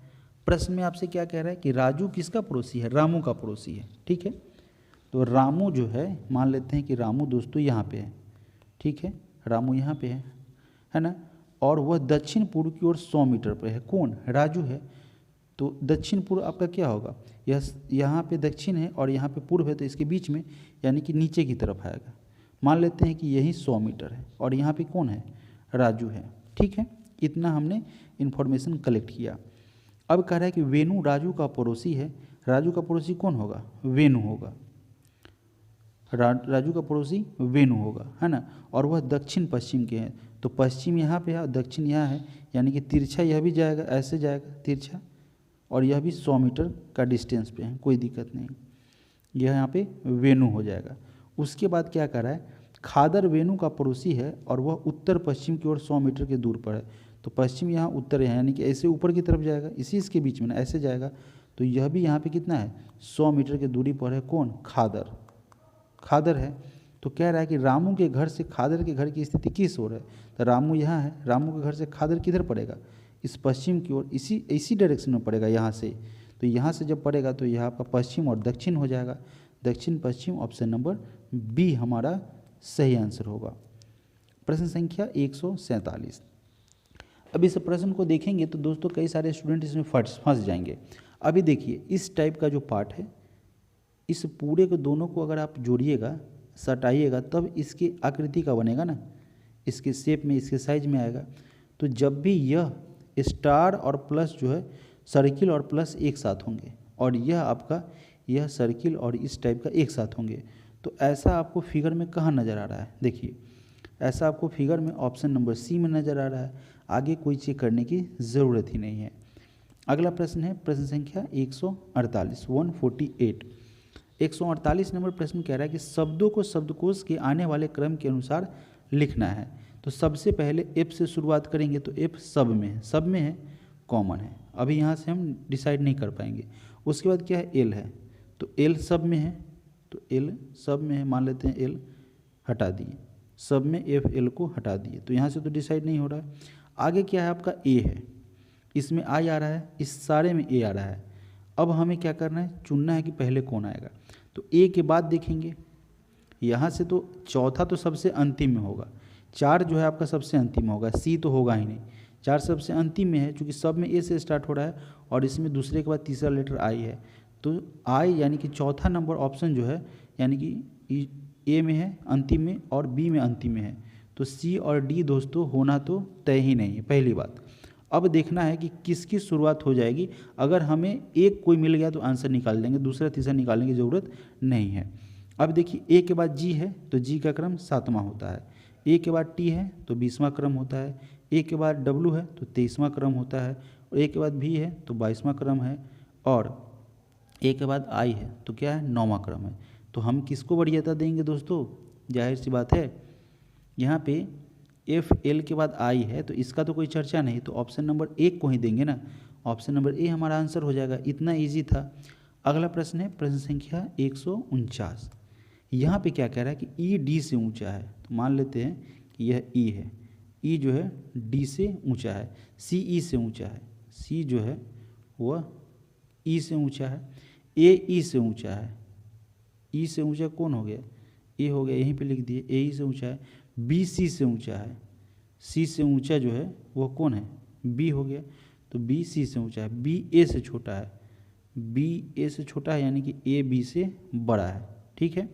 प्रश्न में आपसे क्या कह रहा है कि राजू किसका पड़ोसी है, रामू का पड़ोसी है। ठीक है, तो रामू जो है, मान लेते हैं कि रामू दोस्तों यहाँ पे है। ठीक है, रामू यहाँ पे है ना, और वह दक्षिण पूर्व की ओर 100 मीटर पर है। कौन, राजू है। तो दक्षिण पूर्व आपका क्या होगा, यहाँ पे दक्षिण है और यहाँ पे पूर्व है, तो इसके बीच में यानी कि नीचे की तरफ आएगा। मान लेते हैं कि यही 100 मीटर है और यहाँ पे कौन है, राजू है। ठीक है, इतना हमने इन्फॉर्मेशन कलेक्ट किया। अब कह रहा है कि वेणु राजू का पड़ोसी है। राजू का पड़ोसी कौन होगा, वेणु होगा। राजू का पड़ोसी वेणु होगा, है ना, और वह दक्षिण पश्चिम के हैं। तो पश्चिम यहाँ पे है और दक्षिण यहाँ है, यानी कि तिरछा यह भी जाएगा, ऐसे जाएगा तिरछा, और यह भी 100 मीटर का डिस्टेंस पे है, कोई दिक्कत नहीं। यह यहाँ पे वेणु हो जाएगा। उसके बाद क्या कर रहा है, खादर वेणु का पड़ोसी है और वह उत्तर पश्चिम की ओर 100 मीटर के दूर पर है। तो पश्चिम यहाँ उत्तर है, यानी कि ऐसे ऊपर की तरफ जाएगा, इसी इसके बीच में ना ऐसे जाएगा। तो यह भी यहाँ पे कितना है, 100 मीटर की दूरी पर है। कौन, खादर। खादर है। तो कह रहा है कि रामू के घर से खादर के घर की स्थिति किस ओर है। तो रामू यहाँ है, रामू के घर से खादर किधर पड़ेगा, इस पश्चिम की ओर, इसी डायरेक्शन में पड़ेगा यहाँ से। तो यहाँ से जब पड़ेगा तो यहाँ पर पश्चिम और दक्षिण हो जाएगा, दक्षिण पश्चिम। ऑप्शन नंबर बी हमारा सही आंसर होगा। प्रश्न संख्या 147। अब इस प्रश्न को देखेंगे तो दोस्तों कई सारे स्टूडेंट इसमें फंस जाएंगे। अभी देखिए, इस टाइप का जो पार्ट है, इस पूरे को दोनों को अगर आप जोड़िएगा, सटाइएगा, तब इसकी आकृति का बनेगा ना, इसके शेप में, इसके साइज में आएगा। तो जब भी यह स्टार और प्लस जो है, सर्किल और प्लस एक साथ होंगे, और यह आपका यह सर्किल और इस टाइप का एक साथ होंगे, तो ऐसा आपको फिगर में कहाँ नज़र आ रहा है। देखिए, ऐसा आपको फिगर में ऑप्शन नंबर सी में नज़र आ रहा है। आगे कोई चेक करने की ज़रूरत ही नहीं है। अगला प्रश्न है प्रश्न संख्या 148। 148 148 नंबर प्रश्न कह रहा है कि शब्दों को शब्दकोश के आने वाले क्रम के अनुसार लिखना है। तो सबसे पहले एफ से शुरुआत करेंगे, तो एफ सब में है, सब में है, कॉमन है। अभी यहाँ से हम डिसाइड नहीं कर पाएंगे। उसके बाद क्या है, एल है, तो एल सब में है, तो एल सब में है, मान लेते हैं एल हटा दिए, सब में एफ एल को हटा दिए, तो यहाँ से तो डिसाइड नहीं हो रहा है। आगे क्या है आपका, ए है, इसमें आई आ रहा है, इस सारे में ए आ रहा है। अब हमें क्या करना है, चुनना है कि पहले कौन आएगा। तो ए के बाद देखेंगे, यहाँ से तो चौथा तो सबसे अंतिम में होगा, 4 जो है आपका सबसे अंतिम में होगा, सी तो होगा ही नहीं, 4 सबसे अंतिम में है, चूँकि सब में ए से स्टार्ट हो रहा है और इसमें दूसरे के बाद तीसरा लेटर आई है। तो आई यानी कि चौथा नंबर ऑप्शन जो है, यानी कि ए में है अंतिम में और बी में अंतिम में है, तो सी और डी दोस्तों होना तो तय ही नहीं है, पहली बात। अब देखना है कि किसकी शुरुआत हो जाएगी। अगर हमें एक कोई मिल गया तो आंसर निकाल देंगे, दूसरा तीसरा निकालने की ज़रूरत नहीं है। अब देखिए, ए के बाद जी है तो जी का क्रम 7वां होता है, ए के बाद टी है तो 20वां क्रम होता है, ए के बाद डब्लू है तो 23वां क्रम होता है, और ए के बाद भी है तो 22वां क्रम है, और ए के बाद आई है तो क्या है, 9वां क्रम है। तो हम किसको वरीयता देंगे दोस्तों, जाहिर सी बात है, यहाँ पे एफ एल के बाद आई है तो इसका तो कोई चर्चा नहीं, तो ऑप्शन नंबर 1 को ही देंगे ना, ऑप्शन नंबर ए हमारा आंसर हो जाएगा। इतना इजी था। अगला प्रश्न है प्रश्न संख्या 149। यहाँ पे क्या कह रहा है कि ई डी से ऊंचा है, तो मान लेते हैं कि यह ई है, ई जो है डी से ऊंचा है, सी ई से ऊंचा है, सी जो है वह ई से ऊंचा है, ए ई से ऊंचा है, ई से ऊंचा कौन हो गया, ए हो गया, यहीं पे लिख दिए, ए ई से ऊंचा है, बी सी से ऊंचा है, सी से ऊंचा जो है वह कौन है, बी हो गया, तो बी सी से ऊंचा है, बी ए से छोटा है, बी ए से छोटा है यानी कि ए बी से बड़ा है, ठीक है।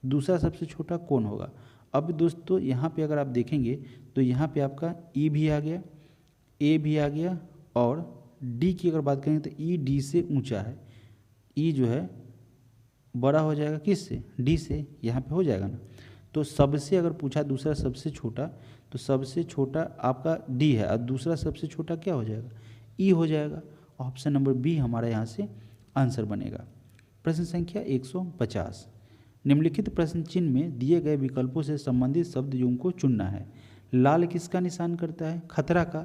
दूसरा सबसे छोटा कौन होगा। अब दोस्तों यहाँ पे अगर आप देखेंगे तो यहाँ पे आपका ई भी आ गया, ए भी आ गया, और डी की अगर बात करेंगे तो ई डी से ऊंचा है, ई जो है बड़ा हो जाएगा किससे, डी से, यहाँ पे हो जाएगा ना। तो सबसे अगर पूछा दूसरा सबसे छोटा, तो सबसे छोटा आपका डी है और दूसरा सबसे छोटा क्या हो जाएगा, ई हो जाएगा। ऑप्शन नंबर बी हमारा यहाँ से आंसर बनेगा। प्रश्न संख्या 150। निम्नलिखित प्रश्न चिन्ह में दिए गए विकल्पों से संबंधित शब्द युग्म को चुनना है। लाल किसका निशान करता है, खतरा का।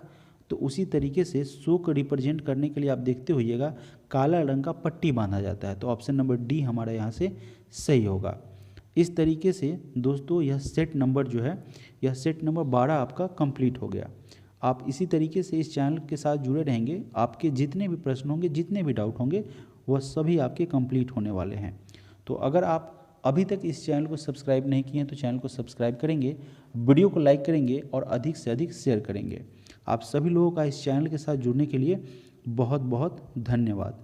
तो उसी तरीके से शो को रिप्रेजेंट करने के लिए आप देखते होइएगा काला रंग का पट्टी बांधा जाता है, तो ऑप्शन नंबर डी हमारा यहाँ से सही होगा। इस तरीके से दोस्तों यह सेट नंबर जो है, यह सेट नंबर 12 आपका कंप्लीट हो गया। आप इसी तरीके से इस चैनल के साथ जुड़े रहेंगे, आपके जितने भी प्रश्न होंगे, जितने भी डाउट होंगे, वह सभी आपके कंप्लीट होने वाले हैं। तो अगर आप अभी तक इस चैनल को सब्सक्राइब नहीं किए हैं तो चैनल को सब्सक्राइब करेंगे, वीडियो को लाइक करेंगे और अधिक से अधिक शेयर करेंगे। आप सभी लोगों का इस चैनल के साथ जुड़ने के लिए बहुत बहुत धन्यवाद।